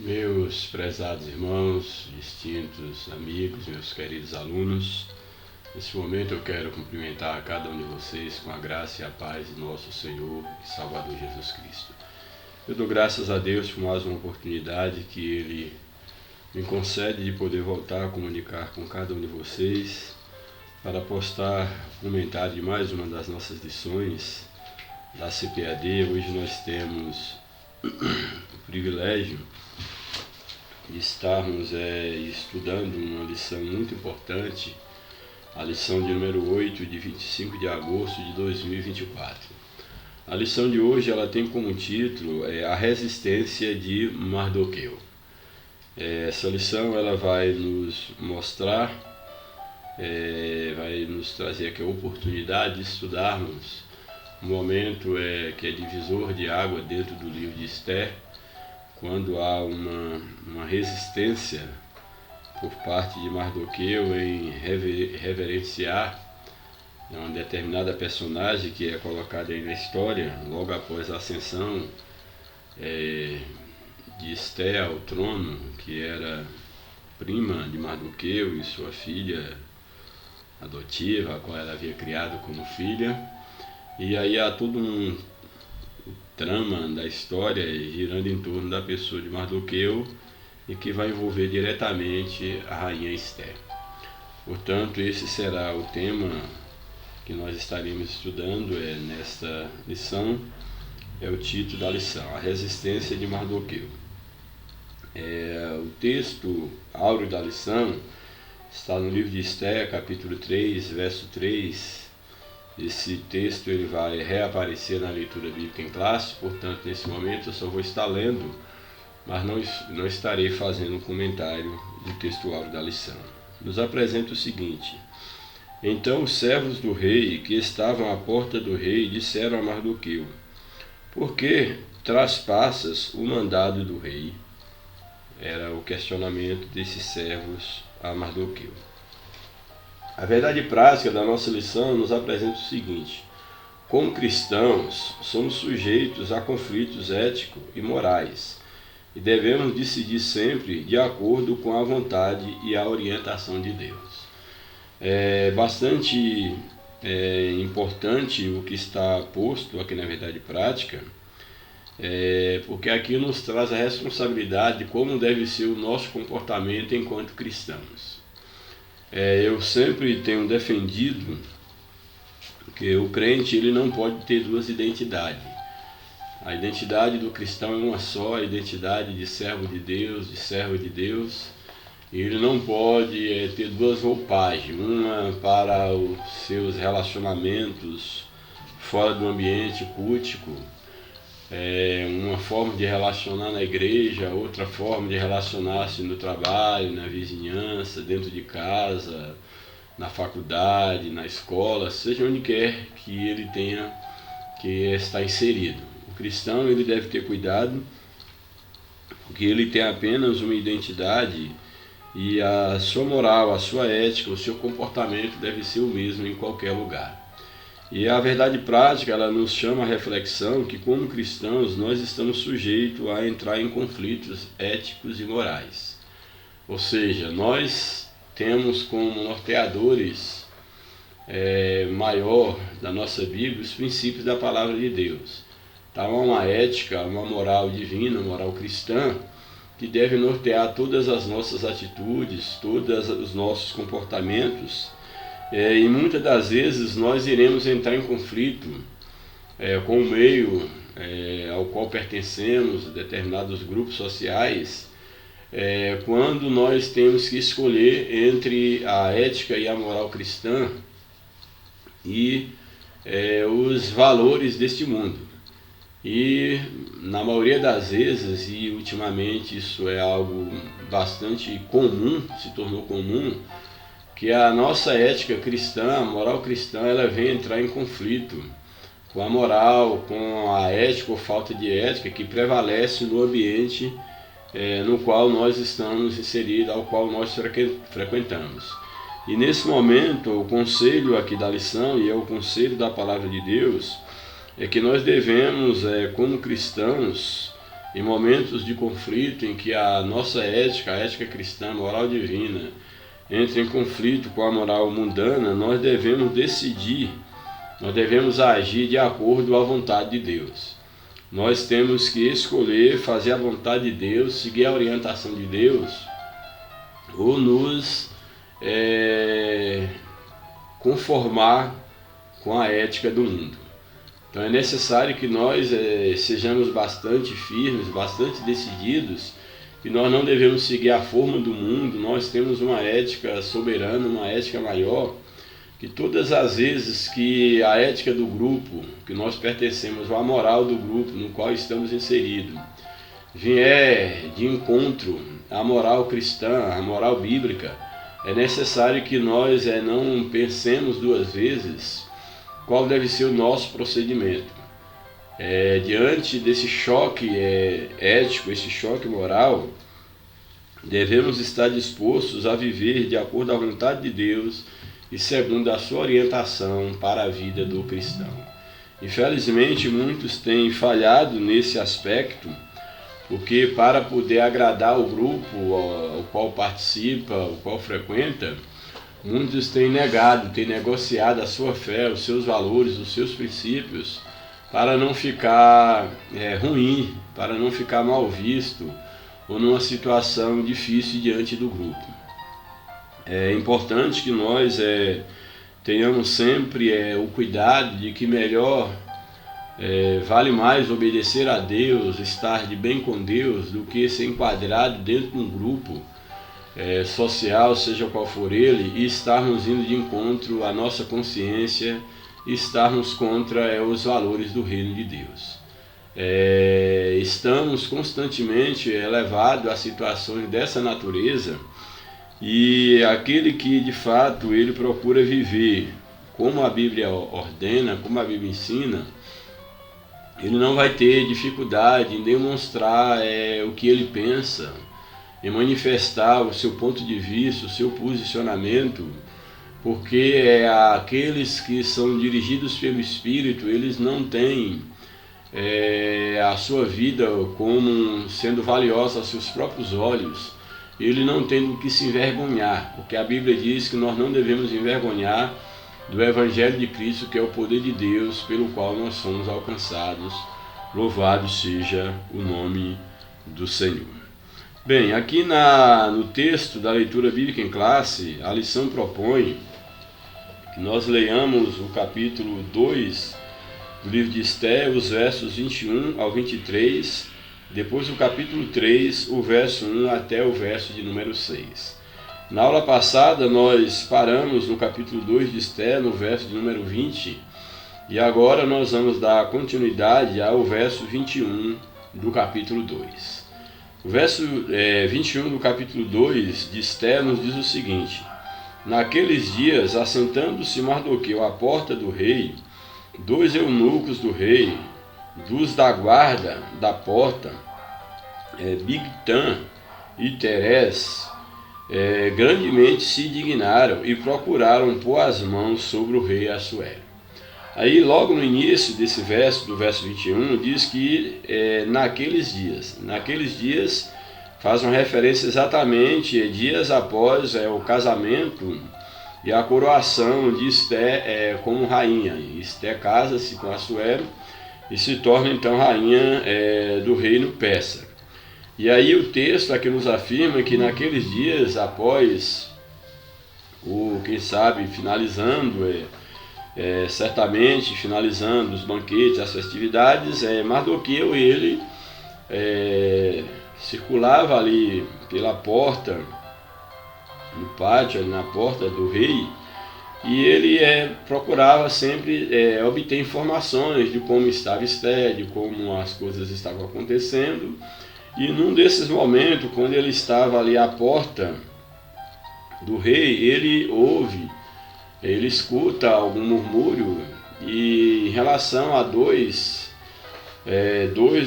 Meus prezados irmãos, distintos amigos, meus queridos alunos, nesse momento eu quero cumprimentar a cada um de vocês com a graça e a paz de nosso Senhor e Salvador Jesus Cristo. Eu dou graças a Deus por mais uma oportunidade que Ele me concede de poder voltar a comunicar com cada um de vocês para postar comentário de mais uma das nossas lições da CPAD. Hoje nós temos o privilégio de estarmos estudando uma lição muito importante, a lição de número 8, de 25 de agosto de 2024. A lição de hoje ela tem como título a resistência de Mardoqueu. Essa lição ela vai nos mostrar, vai nos trazer aqui a oportunidade de estudarmos um momento que é divisor de água dentro do livro de Esther, quando há uma resistência por parte de Mardoqueu em reverenciar uma determinada personagem que é colocada aí na história, logo após a ascensão de Esther ao trono, que era prima de Mardoqueu e sua filha adotiva, a qual ela havia criado como filha. E aí há todo um trama da história girando em torno da pessoa de Mardoqueu e que vai envolver diretamente a rainha Esther. Portanto, esse será o tema que nós estaremos estudando nesta lição. É o título da lição, a resistência de Mardoqueu. O texto áureo da lição está no livro de Esther, capítulo 3, verso 3. Esse texto ele vai reaparecer na leitura bíblica em classe, portanto, nesse momento eu só vou estar lendo, mas não estarei fazendo um comentário do texto áureo da lição. Nos apresenta o seguinte: Então os servos do rei que estavam à porta do rei disseram a Mardoqueu: Por que traspassas o mandado do rei? Era o questionamento desses servos a Mardoqueu. A verdade prática da nossa lição nos apresenta o seguinte: como cristãos, somos sujeitos a conflitos éticos e morais e devemos decidir sempre de acordo com a vontade e a orientação de Deus. É bastante importante o que está posto aqui na verdade prática, porque aqui nos traz a responsabilidade de como deve ser o nosso comportamento enquanto cristãos. Eu sempre tenho defendido que o crente ele não pode ter duas identidades. A identidade do cristão é uma só, a identidade de servo de Deus. E ele não pode ter duas roupagens, uma para os seus relacionamentos fora do ambiente cultico, uma forma de relacionar na igreja, outra forma de relacionar-se no trabalho, na vizinhança, dentro de casa, na faculdade, na escola, seja onde quer que ele tenha que estar inserido. O cristão ele deve ter cuidado, porque ele tem apenas uma identidade e a sua moral, a sua ética, o seu comportamento deve ser o mesmo em qualquer lugar. E a verdade prática, ela nos chama a reflexão que como cristãos nós estamos sujeitos a entrar em conflitos éticos e morais. Ou seja, nós temos como norteadores maior da nossa Bíblia os princípios da palavra de Deus. Então há uma ética, uma moral divina, uma moral cristã, que deve nortear todas as nossas atitudes, todos os nossos comportamentos. E muitas das vezes nós iremos entrar em conflito com o meio ao qual pertencemos, determinados grupos sociais, quando nós temos que escolher entre a ética e a moral cristã e os valores deste mundo. E na maioria das vezes, e ultimamente isso é algo bastante comum, se tornou comum, que a nossa ética cristã, a moral cristã, ela vem entrar em conflito com a moral, com a ética ou falta de ética que prevalece no ambiente no qual nós estamos inseridos, ao qual nós frequentamos. E nesse momento, o conselho aqui da lição, e é o conselho da palavra de Deus, é que nós devemos, como cristãos, em momentos de conflito em que a nossa ética, a ética cristã, a moral divina, entra em conflito com a moral mundana, nós devemos decidir, nós devemos agir de acordo à vontade de Deus. Nós temos que escolher fazer a vontade de Deus, seguir a orientação de Deus, ou nos conformar com a ética do mundo. Então é necessário que nós sejamos bastante firmes, bastante decididos, que nós não devemos seguir a forma do mundo. Nós temos uma ética soberana, uma ética maior, que todas as vezes que a ética do grupo, que nós pertencemos, ou a moral do grupo no qual estamos inseridos, vier de encontro à moral cristã, à moral bíblica, é necessário que nós não pensemos duas vezes qual deve ser o nosso procedimento. Diante desse choque ético, esse choque moral, devemos estar dispostos a viver de acordo à vontade de Deus e segundo a sua orientação para a vida do cristão. Infelizmente, muitos têm falhado nesse aspecto, porque para poder agradar o grupo ao qual participa, ao qual frequenta, muitos têm negado, têm negociado a sua fé, os seus valores, os seus princípios, para não ficar ruim, para não ficar mal visto ou numa situação difícil diante do grupo. É importante que nós tenhamos sempre o cuidado de que melhor vale mais obedecer a Deus, estar de bem com Deus, do que ser enquadrado dentro de um grupo social, seja qual for ele, e estarmos indo de encontro à nossa consciência e estarmos contra os valores do reino de Deus. Estamos constantemente levados a situações dessa natureza, e aquele que de fato ele procura viver como a Bíblia ordena, como a Bíblia ensina, ele não vai ter dificuldade em demonstrar o que ele pensa, em manifestar o seu ponto de vista, o seu posicionamento, porque aqueles que são dirigidos pelo Espírito, eles não têm a sua vida como sendo valiosa aos seus próprios olhos. Ele não tem do que se envergonhar, porque a Bíblia diz que nós não devemos envergonhar do Evangelho de Cristo, que é o poder de Deus pelo qual nós somos alcançados. Louvado seja o nome do Senhor. Bem, aqui no texto da leitura bíblica em classe, a lição propõe que nós leiamos o capítulo 2 do livro de Esther, os versos 21 ao 23, depois do capítulo 3, o verso 1 até o verso de número 6. Na aula passada nós paramos no capítulo 2 de Esther, no verso de número 20, e agora nós vamos dar continuidade ao verso 21 do capítulo 2. O verso 21 do capítulo 2 de Esther nos diz o seguinte: Naqueles dias, assentando-se Mardoqueu à porta do rei, 2 eunucos do rei, dos da guarda da porta, Bigtan e Teres, grandemente se indignaram e procuraram pôr as mãos sobre o rei Assuero. Aí logo no início desse verso, do verso 21, diz que naqueles dias faz uma referência exatamente dias após o casamento e a coroação de Esther como rainha. Esther casa-se com Assuero e se torna então rainha do reino persa. E aí o texto aqui nos afirma que naqueles dias após quem sabe, certamente finalizando os banquetes, as festividades, Mardoqueu ele circulava ali pela porta, no pátio, ali na porta do rei, e ele procurava sempre obter informações de como estava Esther, de como as coisas estavam acontecendo. E num desses momentos, quando ele estava ali à porta do rei, ele escuta algum murmúrio, e em relação a dois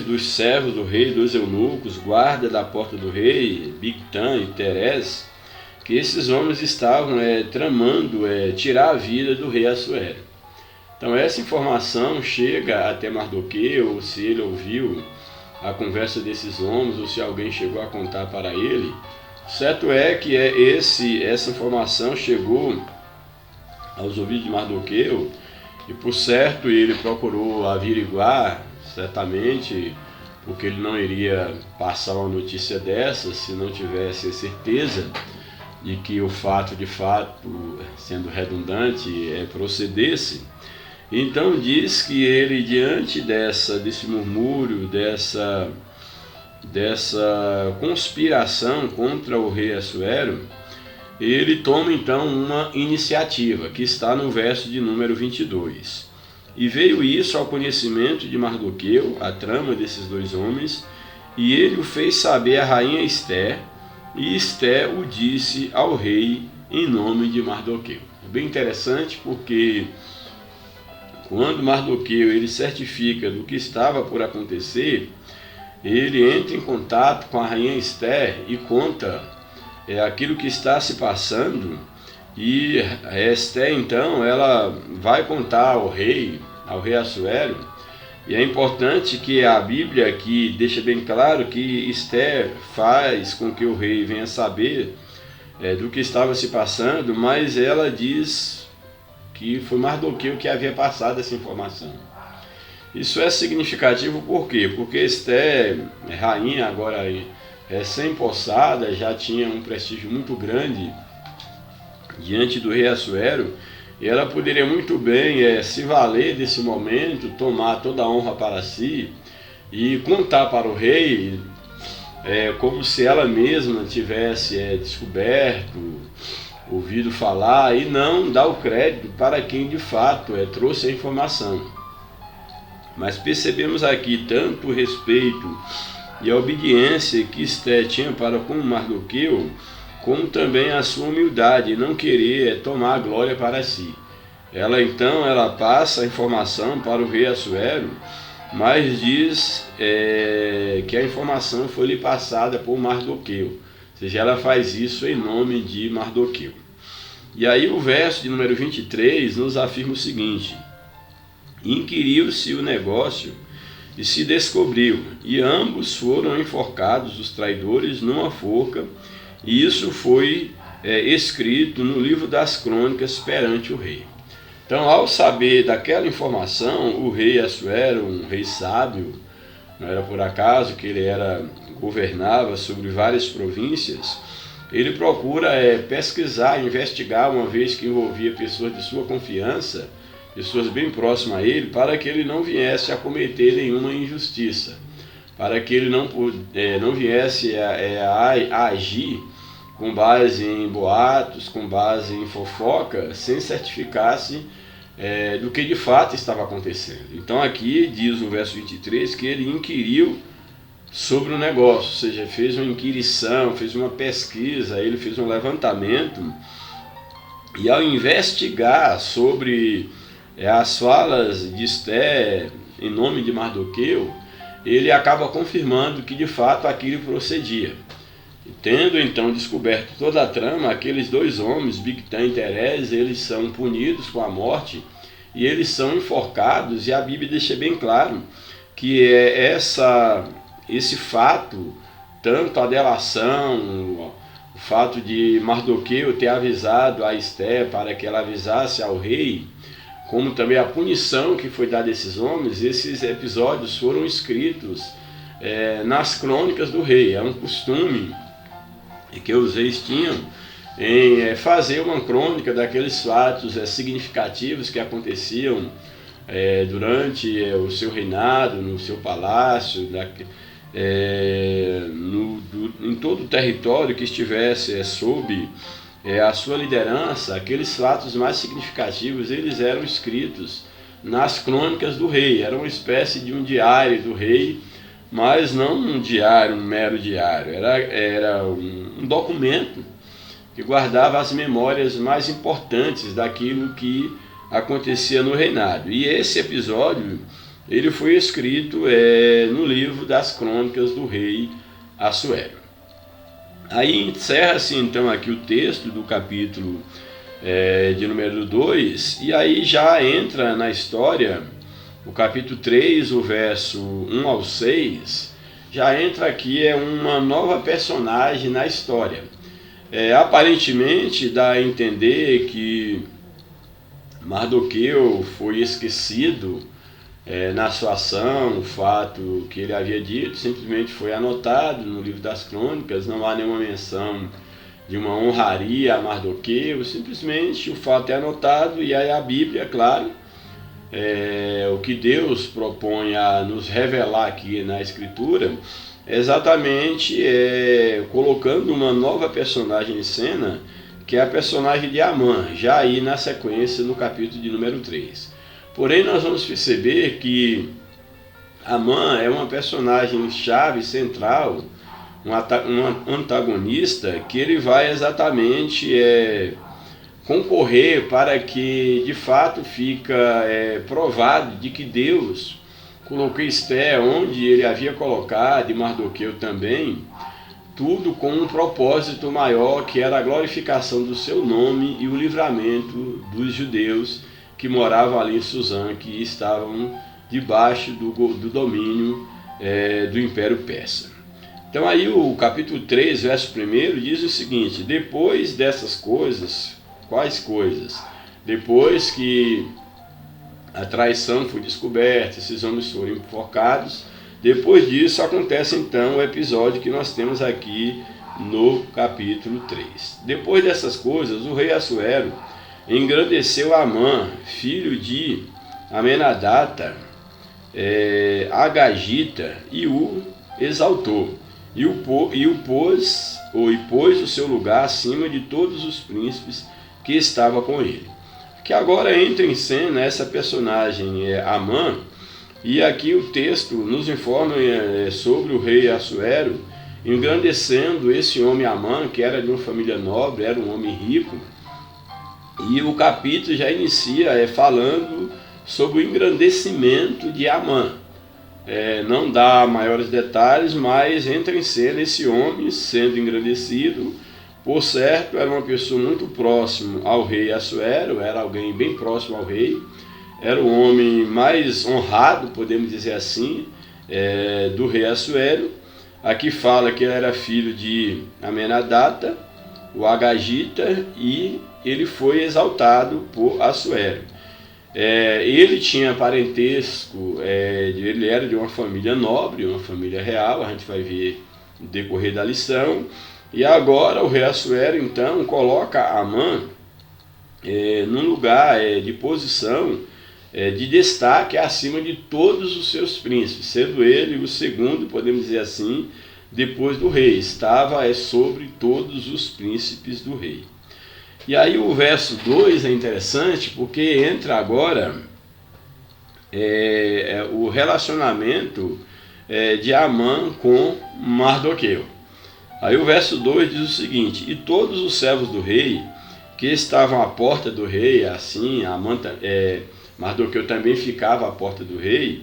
dos servos do rei, 2 eunucos, guarda da porta do rei, Bigtan e Teres, que esses homens estavam tramando tirar a vida do rei Assuero. Então essa informação chega até Mardoqueu, se ele ouviu, a conversa desses homens ou se alguém chegou a contar para ele. Certo é que essa informação chegou aos ouvidos de Mardoqueu e, por certo, ele procurou averiguar, certamente, porque ele não iria passar uma notícia dessa se não tivesse certeza de que o fato, de fato, sendo redundante, procedesse. Então diz que ele, diante desse murmúrio, dessa conspiração contra o rei Assuero, ele toma então uma iniciativa, que está no verso de número 22. E veio isso ao conhecimento de Mardoqueu, a trama desses dois homens, e ele o fez saber à rainha Ester, e Ester o disse ao rei em nome de Mardoqueu. É bem interessante porque quando Mardoqueu ele certifica do que estava por acontecer, ele entra em contato com a rainha Ester e conta aquilo que está se passando, e a Ester então ela vai contar ao rei Assuero, e é importante que a Bíblia aqui deixa bem claro que Ester faz com que o rei venha saber do que estava se passando, mas ela diz que foi Mardoqueu que havia passado essa informação. Isso é significativo por quê? Porque Ester, rainha agora recém-possada, já tinha um prestígio muito grande diante do rei Assuero, e ela poderia muito bem se valer desse momento, tomar toda a honra para si e contar para o rei como se ela mesma tivesse descoberto, ouvido falar, e não dar o crédito para quem de fato trouxe a informação. Mas percebemos aqui tanto o respeito e a obediência que Ester tinha para com Mardoqueu, como também a sua humildade, não querer tomar a glória para si. Ela passa a informação para o rei Assuero, mas diz que a informação foi lhe passada por Mardoqueu, ou seja, ela faz isso em nome de Mardoqueu. E aí o verso de número 23 nos afirma o seguinte: inquiriu-se o negócio e se descobriu, e ambos foram enforcados, os traidores, numa forca, e isso foi escrito no livro das crônicas perante o rei. Então, ao saber daquela informação, o rei Assuero, um rei sábio, não era por acaso que ele governava sobre várias províncias, ele procura pesquisar, investigar, uma vez que envolvia pessoas de sua confiança, pessoas bem próximas a ele, para que ele não viesse a cometer nenhuma injustiça, para que ele não viesse a agir com base em boatos, com base em fofoca, sem certificar-se do que de fato estava acontecendo. Então aqui diz no verso 23 que ele inquiriu sobre o negócio, ou seja, fez uma inquirição, fez uma pesquisa, ele fez um levantamento, e ao investigar sobre as falas de Ester em nome de Mardoqueu, ele acaba confirmando que de fato aquilo procedia. E tendo então descoberto toda a trama, aqueles dois homens, Bigtan e Teres, eles são punidos com a morte e eles são enforcados, e a Bíblia deixa bem claro que esse fato, tanto a delação, o fato de Mardoqueu ter avisado a Ester para que ela avisasse ao rei, como também a punição que foi dada a esses homens, esses episódios foram escritos nas crônicas do rei. É um costume que os reis tinham em fazer uma crônica daqueles fatos significativos que aconteciam durante o seu reinado, no seu palácio, em todo o território que estivesse sob a sua liderança. Aqueles fatos mais significativos, eles eram escritos nas crônicas do rei. Era uma espécie de um diário do rei, mas não um diário, um mero diário. Era um documento que guardava as memórias mais importantes daquilo que acontecia no reinado. E esse episódio ele foi escrito no livro das crônicas do rei Assuero. Aí encerra-se então aqui o texto do capítulo de número 2, e aí já entra na história o capítulo 3, o verso 1 ao 6, já entra aqui uma nova personagem na história. Aparentemente dá a entender que Mardoqueu foi esquecido na sua ação. O fato que ele havia dito simplesmente foi anotado no livro das crônicas, não há nenhuma menção de uma honraria a Mardoqueu, simplesmente o fato é anotado. E aí a Bíblia, claro, o que Deus propõe a nos revelar aqui na Escritura, exatamente colocando uma nova personagem em cena, que é a personagem de Amã, já aí na sequência no capítulo de número 3. Porém, nós vamos perceber que Amã é uma personagem chave, central, um antagonista, que ele vai exatamente concorrer para que de fato fica provado de que Deus colocou Esther onde ele havia colocado, e Mardoqueu também, tudo com um propósito maior, que era a glorificação do seu nome e o livramento dos judeus que moravam ali em Suzã, que estavam debaixo do domínio do Império Persa. Então aí o capítulo 3, verso 1 diz o seguinte: depois dessas coisas, quais coisas? Depois que a traição foi descoberta, esses homens foram enforcados, depois disso acontece então o episódio que nós temos aqui no capítulo 3. Depois dessas coisas, o rei Assuero engrandeceu Amã, filho de Amenadata, Agagita, e o exaltou, e pôs o seu lugar acima de todos os príncipes que estavam com ele. Que agora entra em cena essa personagem Amã, e aqui o texto nos informa sobre o rei Assuero engrandecendo esse homem Amã, que era de uma família nobre, era um homem rico, e o capítulo já inicia falando sobre o engrandecimento de Amã. Não dá maiores detalhes, mas entra em cena esse homem sendo engrandecido. Por certo, era uma pessoa muito próxima ao rei Assuero, era alguém bem próximo ao rei, era o homem mais honrado, podemos dizer assim, do rei Assuero. Aqui fala que ele era filho de Amenadata, o Agagita, e ele foi exaltado por Assuero. Ele tinha parentesco, ele era de uma família nobre, uma família real, a gente vai ver no decorrer da lição. E agora o rei Assuero então coloca Amã num lugar de posição de destaque acima de todos os seus príncipes, sendo ele o segundo, podemos dizer assim, depois do rei. Estava sobre todos os príncipes do rei. E aí o verso 2 é interessante, porque entra agora o relacionamento de Amã com Mardoqueu. Aí o verso 2 diz o seguinte: e todos os servos do rei que estavam à porta do rei, assim, Mardoqueu também ficava à porta do rei.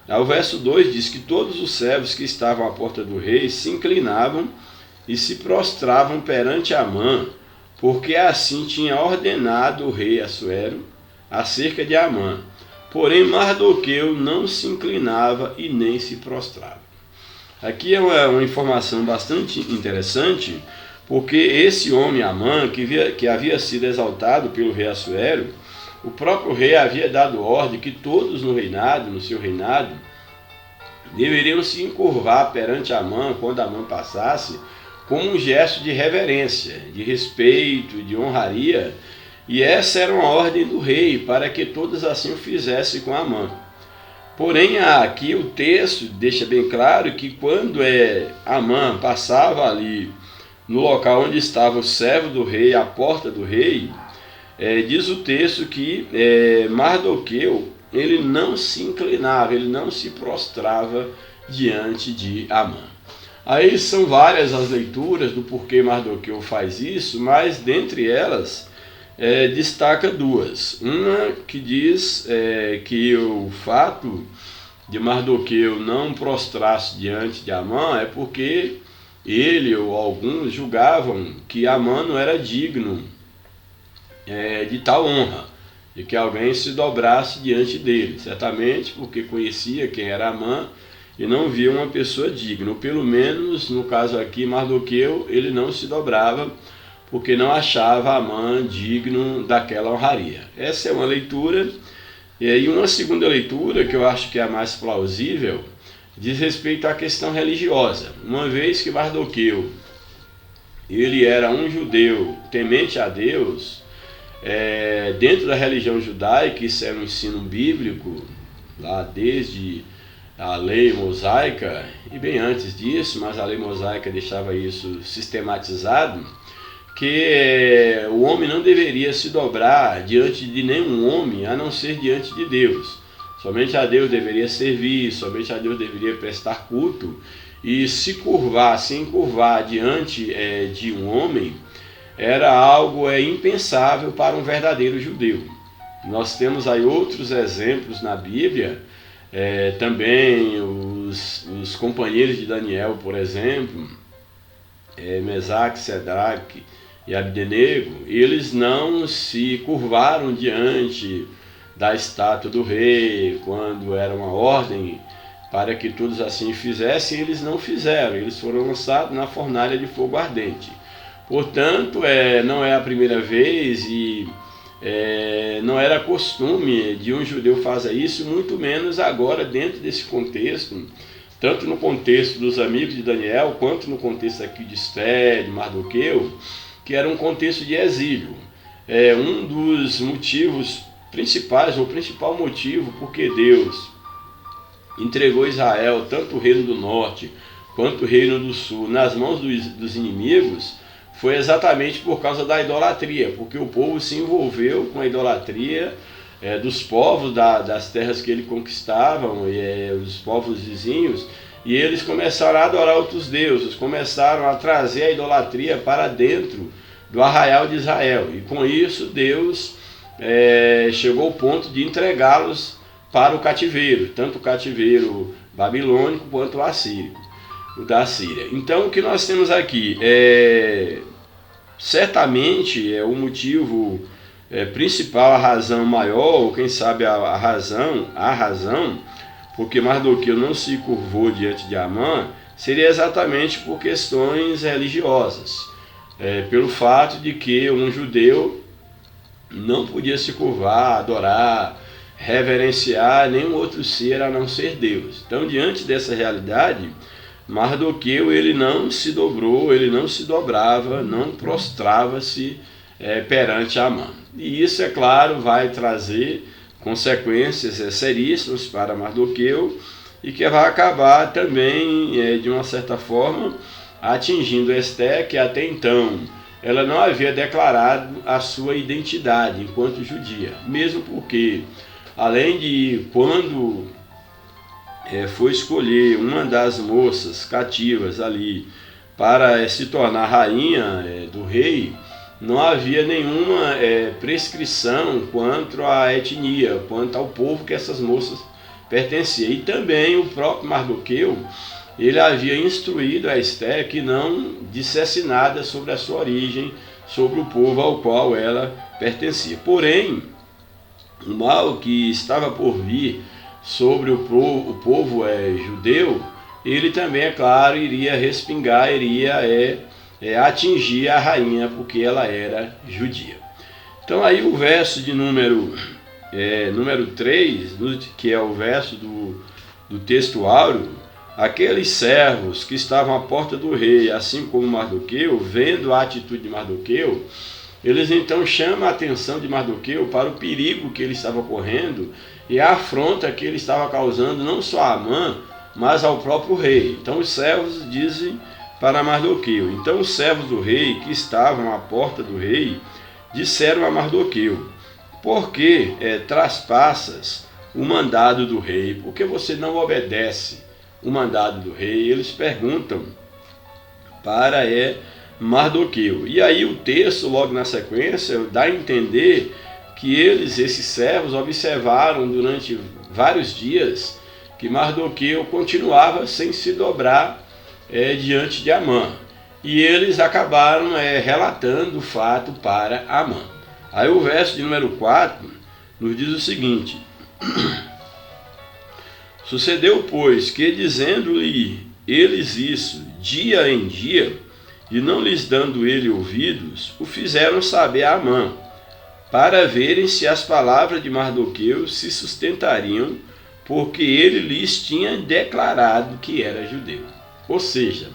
Aí o verso 2 diz que todos os servos que estavam à porta do rei se inclinavam e se prostravam perante Amã, porque assim tinha ordenado o rei Assuero acerca de Amã. Porém Mardoqueu não se inclinava e nem se prostrava. Aqui é uma informação bastante interessante, porque esse homem Amã, que havia sido exaltado pelo rei Assuero, o próprio rei havia dado ordem que todos no seu reinado, deveriam se encurvar perante Amã quando Amã passasse, como um gesto de reverência, de respeito, de honraria, e essa era uma ordem do rei, para que todos assim o fizessem com Amã. Porém, aqui o texto deixa bem claro que quando Amã passava ali no local onde estava o servo do rei, à porta do rei, diz o texto que Mardoqueu, ele não se inclinava, ele não se prostrava diante de Amã. Aí são várias as leituras do porquê Mardoqueu faz isso, mas dentre elas destaca duas. Uma que diz que o fato de Mardoqueu não prostrar-se diante de Amã é porque ele ou alguns julgavam que Amã não era digno de tal honra, de que alguém se dobrasse diante dele, certamente porque conhecia quem era Amã e não via uma pessoa digna, ou pelo menos, no caso aqui, Mardoqueu, ele não se dobrava, porque não achava Amã digno daquela honraria. Essa é uma leitura. E aí uma segunda leitura, que eu acho que é a mais plausível, diz respeito à questão religiosa. Uma vez que Mardoqueu, ele era um judeu temente a Deus, dentro da religião judaica, isso era um ensino bíblico, lá desde a lei mosaica, e bem antes disso, mas a lei mosaica deixava isso sistematizado, que o homem não deveria se dobrar diante de nenhum homem, a não ser diante de Deus. Somente a Deus deveria servir, somente a Deus deveria prestar culto, e se encurvar diante de um homem, era algo impensável para um verdadeiro judeu. Nós temos aí outros exemplos na Bíblia, também os companheiros de Daniel, por exemplo, Mesaque, Sedraque e Abdenego, eles não se curvaram diante da estátua do rei, quando era uma ordem para que todos assim fizessem, eles não fizeram, eles foram lançados na fornalha de fogo ardente. Portanto, não é a primeira vez e não era costume de um judeu fazer isso, muito menos agora dentro desse contexto, tanto no contexto dos amigos de Daniel, quanto no contexto aqui de Esther, de Mardoqueu, que era um contexto de exílio. Um dos motivos principais, ou o principal motivo porque Deus entregou Israel, tanto o reino do norte quanto o reino do sul, nas mãos dos inimigos, foi exatamente por causa da idolatria, porque o povo se envolveu com a idolatria dos povos das terras que ele conquistavam, os povos vizinhos, e eles começaram a adorar outros deuses, começaram a trazer a idolatria para dentro do arraial de Israel, e com isso Deus chegou ao ponto de entregá-los para o cativeiro, tanto o cativeiro babilônico quanto o assírio, o da Síria. Então o que nós temos aqui certamente o motivo principal, a razão maior, ou quem sabe a razão, porque Mardoqueu não se curvou diante de Amã, seria exatamente por questões religiosas, pelo fato de que um judeu não podia se curvar, adorar, reverenciar nenhum outro ser a não ser Deus. Então, diante dessa realidade, Mardoqueu ele não se dobrou, ele não se dobrava, não prostrava-se perante Amã. E isso, é claro, vai trazer consequências seríssimas para Mardoqueu e que vai acabar também, de uma certa forma, atingindo Esther, que até então ela não havia declarado a sua identidade enquanto judia, mesmo porque, além de quando foi escolher uma das moças cativas ali para se tornar rainha do rei, não havia nenhuma prescrição quanto à etnia, quanto ao povo que essas moças pertenciam. E também o próprio Mardoqueu, ele havia instruído a Esther que não dissesse nada sobre a sua origem, sobre o povo ao qual ela pertencia. Porém, o mal que estava por vir sobre o povo judeu, ele também, é claro, iria respingar, iria atingir a rainha, porque ela era judia. Então aí o verso de número 3, que é o verso do texto áureo, aqueles servos que estavam à porta do rei, assim como Mardoqueu, vendo a atitude de Mardoqueu, eles então chamam a atenção de Mardoqueu para o perigo que ele estava correndo e a afronta que ele estava causando não só a Amã, mas ao próprio rei. Então os servos dizem para Mardoqueu. Então os servos do rei que estavam à porta do rei disseram a Mardoqueu: por que traspassas o mandado do rei? Por que você não obedece o mandado do rei? Eles perguntam para Mardoqueu. E aí o texto, logo na sequência, dá a entender que esses servos, observaram durante vários dias que Mardoqueu continuava sem se dobrar diante de Amã. E eles acabaram relatando o fato para Amã. Aí o verso de número 4 nos diz o seguinte: Sucedeu, pois, que dizendo-lhe eles isso dia em dia, e não lhes dando ele ouvidos, o fizeram saber a Amã, para verem se as palavras de Mardoqueu se sustentariam, porque ele lhes tinha declarado que era judeu. Ou seja,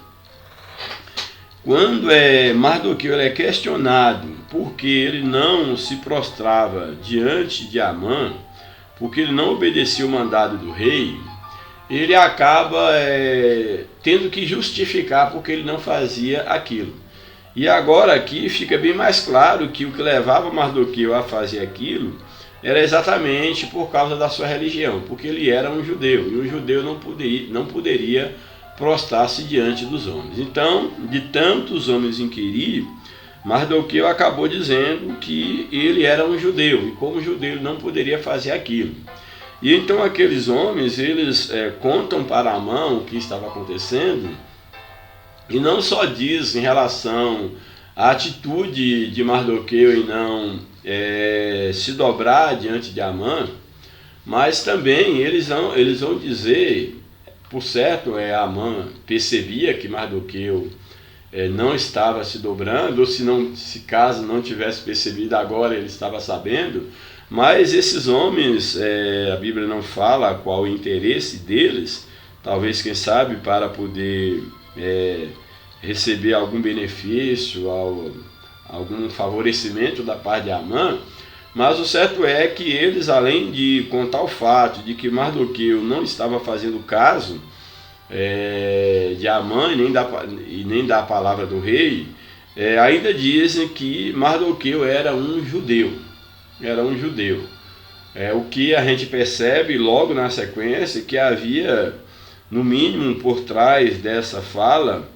quando Mardoqueu é questionado porque ele não se prostrava diante de Amã, porque ele não obedecia o mandado do rei, ele acaba tendo que justificar porque ele não fazia aquilo. E agora aqui fica bem mais claro que o que levava Mardoqueu a fazer aquilo era exatamente por causa da sua religião, porque ele era um judeu, e um judeu não poderia prostrar-se diante dos homens. Então, de tantos homens inquirir, Mardoqueu acabou dizendo que ele era um judeu, e como judeu ele não poderia fazer aquilo. E então aqueles homens, eles contam para Amã o que estava acontecendo, e não só diz em relação à atitude de Mardoqueu em não se dobrar diante de Amã, mas também eles vão dizer, por certo, Amã percebia que Mardoqueu não estava se dobrando, ou se caso não tivesse percebido agora ele estava sabendo, mas esses homens, a Bíblia não fala qual o interesse deles, talvez, quem sabe, para poder receber algum benefício, algum favorecimento da parte de Amã, mas o certo é que eles, além de contar o fato de que Mardoqueu não estava fazendo caso de Amã e nem da palavra do rei, ainda dizem que Mardoqueu era um judeu. O que a gente percebe logo na sequência, que havia, no mínimo, por trás dessa fala,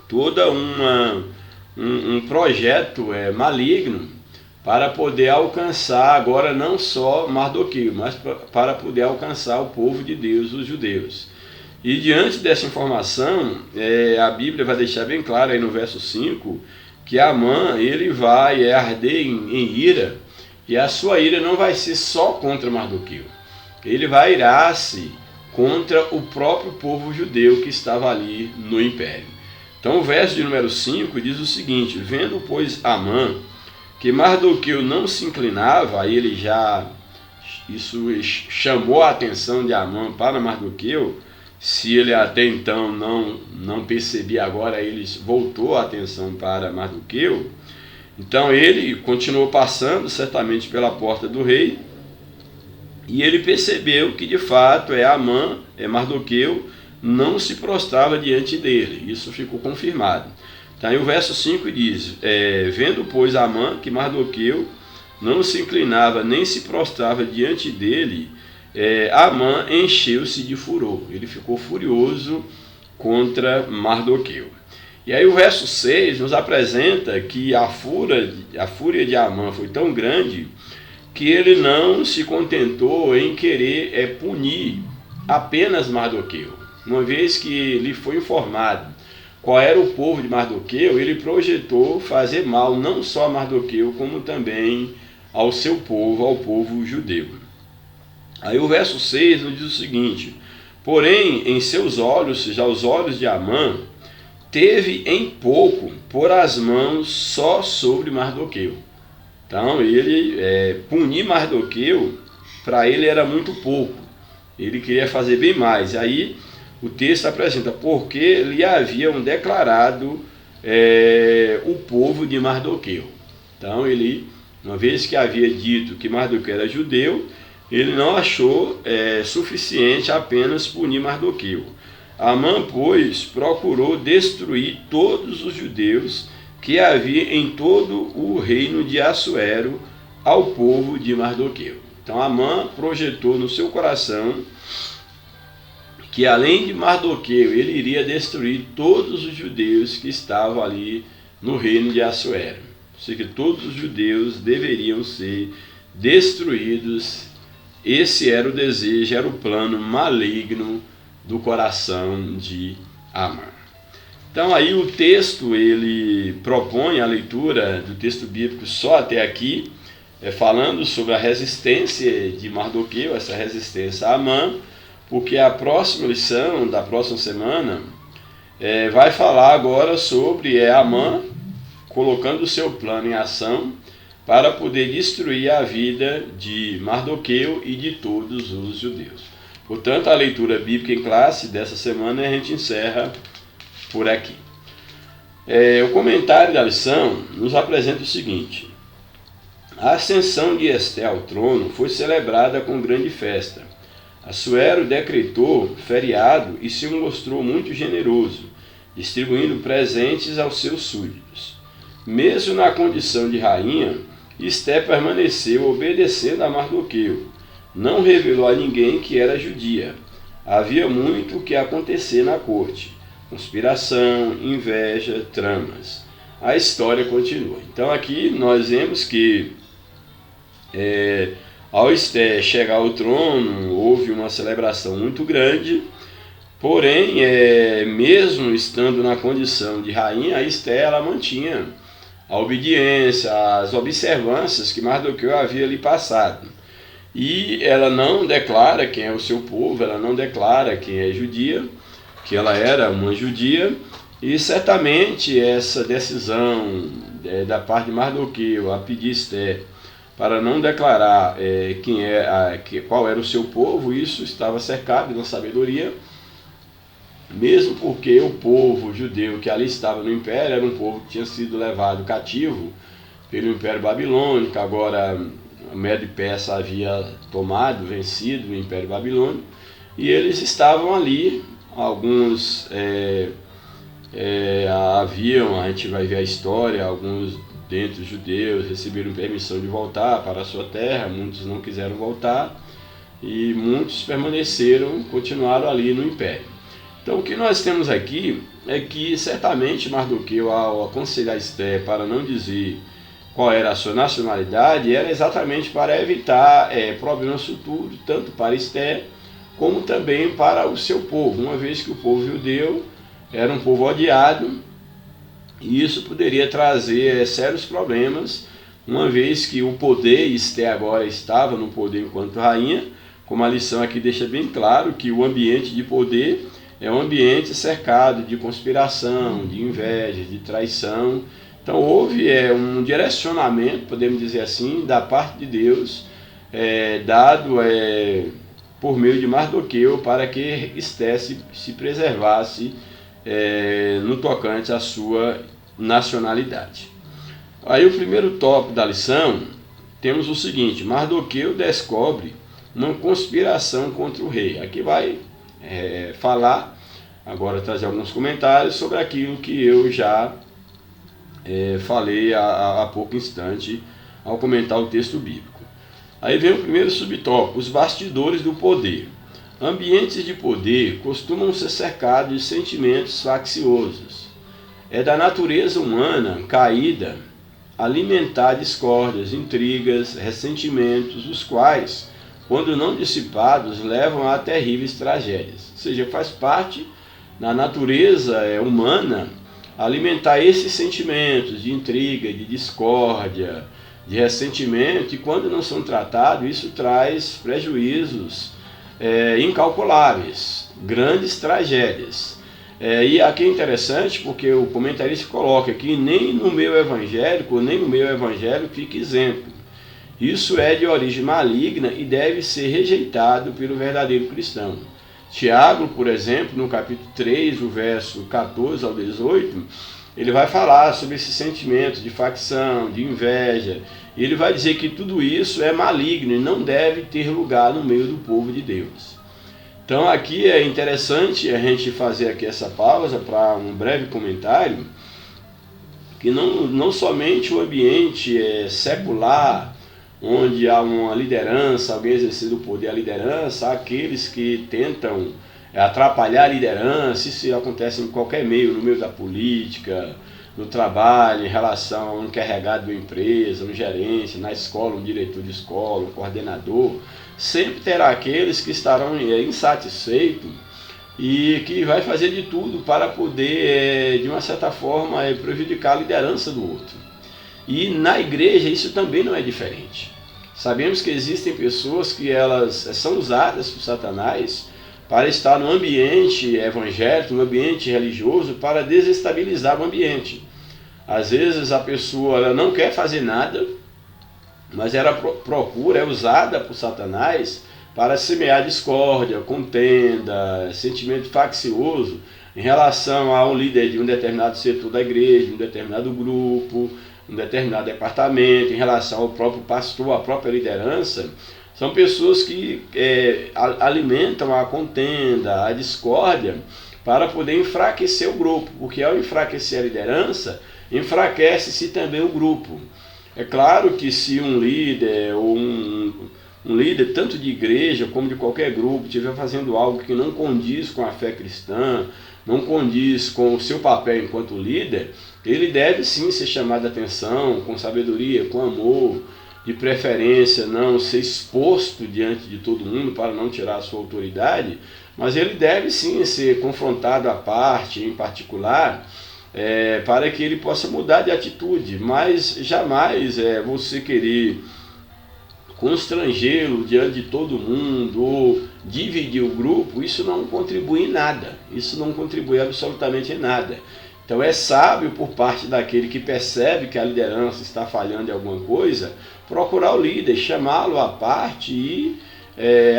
toda um projeto maligno para poder alcançar agora não só Mardoqueu, mas para poder alcançar o povo de Deus, os judeus. E diante dessa informação, a Bíblia vai deixar bem claro aí no verso 5, que Amã ele vai arder em ira, e a sua ira não vai ser só contra Mardoqueu. Ele vai irar-se contra o próprio povo judeu que estava ali no império. Então o verso de número 5 diz o seguinte: vendo, pois, Amã que Mardoqueu não se inclinava, aí isso chamou a atenção de Amã para Mardoqueu. Se ele até então não percebia, agora ele voltou a atenção para Mardoqueu. Então ele continuou passando certamente pela porta do rei, e ele percebeu que de fato Amã, Mardoqueu, não se prostrava diante dele. Isso ficou confirmado. Então aí o verso 5 diz, vendo, pois, Amã que Mardoqueu não se inclinava nem se prostrava diante dele, Amã encheu-se de furor. Ele ficou furioso contra Mardoqueu. E aí o verso 6 nos apresenta que a fúria de Amã foi tão grande que ele não se contentou em querer punir apenas Mardoqueu. Uma vez que lhe foi informado qual era o povo de Mardoqueu, ele projetou fazer mal não só a Mardoqueu, como também ao seu povo, ao povo judeu. Aí o verso 6 nos diz o seguinte: porém, em seus olhos, ou seja, aos olhos de Amã, teve em pouco pôr as mãos só sobre Mardoqueu. Então, ele punir Mardoqueu, para ele era muito pouco. Ele queria fazer bem mais. Aí o texto apresenta, porque lhe haviam declarado o povo de Mardoqueu. Então, ele, uma vez que havia dito que Mardoqueu era judeu, ele não achou suficiente apenas punir Mardoqueu. Amã, pois, procurou destruir todos os judeus que havia em todo o reino de Assuero ao povo de Mardoqueu. Então Amã projetou no seu coração que além de Mardoqueu, ele iria destruir todos os judeus que estavam ali no reino de Assuero. Ou seja, todos os judeus deveriam ser destruídos. Esse era o desejo, era o plano maligno do coração de Amã. Então aí o texto, ele propõe a leitura do texto bíblico só até aqui, falando sobre a resistência de Mardoqueu, essa resistência a Amã, porque a próxima lição da próxima semana vai falar agora sobre Amã colocando o seu plano em ação para poder destruir a vida de Mardoqueu e de todos os judeus. Portanto, a leitura bíblica em classe dessa semana a gente encerra por aqui. O comentário da lição nos apresenta o seguinte: a ascensão de Esté ao trono foi celebrada com grande festa. Assuero decretou feriado e se mostrou muito generoso, distribuindo presentes aos seus súditos. Mesmo na condição de rainha, Esté permaneceu obedecendo a Mardoqueu. Não revelou a ninguém que era judia. Havia muito o que acontecer na corte: conspiração, inveja, tramas. A história continua. Então aqui nós vemos que ao Esté chegar ao trono, houve uma celebração muito grande, porém, mesmo estando na condição de rainha, a Esté ela mantinha a obediência, as observâncias que Mardoqueu havia lhe passado. E ela não declara quem é o seu povo, ela não declara quem é judia, que ela era uma judia, e certamente essa decisão da parte de Mardoqueu a pedir Esté para não declarar qual era o seu povo, isso estava cercado de uma sabedoria, mesmo porque o povo judeu que ali estava no império era um povo que tinha sido levado cativo pelo Império Babilônico. Agora a Médio-Persa havia vencido o Império Babilônico, e eles estavam ali, alguns a gente vai ver a história, alguns dentre os judeus receberam permissão de voltar para a sua terra, muitos não quiseram voltar, e muitos continuaram ali no Império. Então o que nós temos aqui é que certamente Mardoqueu, ao aconselhar Esté para não dizer qual era a sua nacionalidade, era exatamente para evitar problemas futuros, tanto para Esté como também para o seu povo, uma vez que o povo judeu era um povo odiado, e isso poderia trazer sérios problemas, uma vez que o poder, Esté agora estava no poder enquanto rainha, como a lição aqui deixa bem claro que o ambiente de poder é um ambiente cercado de conspiração, de inveja, de traição. Então houve um direcionamento, podemos dizer assim, da parte de Deus, dado por meio de Mardoqueu, para que Esté se preservasse no tocante à sua nacionalidade. Aí o primeiro tópico da lição, temos o seguinte: Mardoqueu descobre uma conspiração contra o rei. Aqui vai falar, agora trazer alguns comentários sobre aquilo que eu já falei há pouco instante ao comentar o texto bíblico. Aí vem o primeiro subtópico: os bastidores do poder. Ambientes de poder costumam ser cercados de sentimentos facciosos. É da natureza humana caída alimentar discórdias, intrigas, ressentimentos, os quais, quando não dissipados, levam a terríveis tragédias. Ou seja, faz parte da natureza humana alimentar esses sentimentos de intriga, de discórdia, de ressentimento, e quando não são tratados, isso traz prejuízos incalculáveis, grandes tragédias. E aqui é interessante porque o comentarista coloca que nem no meio evangélico, nem no meio evangélico fica isento. Isso é de origem maligna e deve ser rejeitado pelo verdadeiro cristão. Tiago, por exemplo, no capítulo 3, o verso 14 ao 18, ele vai falar sobre esses sentimentos de facção, de inveja, e ele vai dizer que tudo isso é maligno e não deve ter lugar no meio do povo de Deus. Então aqui é interessante a gente fazer aqui essa pausa para um breve comentário, que não somente o ambiente secular, onde há uma liderança, alguém exercendo o poder, a liderança, há aqueles que tentam atrapalhar a liderança. Isso acontece em qualquer meio, no meio da política, no trabalho, em relação a um encarregado de uma empresa, um gerente, na escola, um diretor de escola, um coordenador. Sempre terá aqueles que estarão insatisfeitos e que vai fazer de tudo para poder, de uma certa forma, prejudicar a liderança do outro. E na igreja isso também não é diferente. Sabemos que existem pessoas que elas são usadas por Satanás para estar no ambiente evangélico, no ambiente religioso, para desestabilizar o ambiente. Às vezes a pessoa ela não quer fazer nada, mas ela procura, é usada por Satanás para semear discórdia, contenda, sentimento faccioso em relação a um líder de um determinado setor da igreja, um determinado grupo, um determinado departamento, em relação ao próprio pastor, à própria liderança. São pessoas que alimentam a contenda, a discórdia, para poder enfraquecer o grupo, porque ao enfraquecer a liderança, enfraquece-se também o grupo. É claro que se um líder ou um líder tanto de igreja como de qualquer grupo estiver fazendo algo que não condiz com a fé cristã, não condiz com o seu papel enquanto líder, ele deve sim ser chamado a atenção, com sabedoria, com amor, de preferência não ser exposto diante de todo mundo para não tirar a sua autoridade, mas ele deve sim ser confrontado à parte, em particular, para que ele possa mudar de atitude, mas jamais você querer constrangê-lo diante de todo mundo ou dividir o grupo. Isso não contribui em nada, isso não contribui absolutamente em nada. Então é sábio por parte daquele que percebe que a liderança está falhando em alguma coisa, procurar o líder, chamá-lo à parte e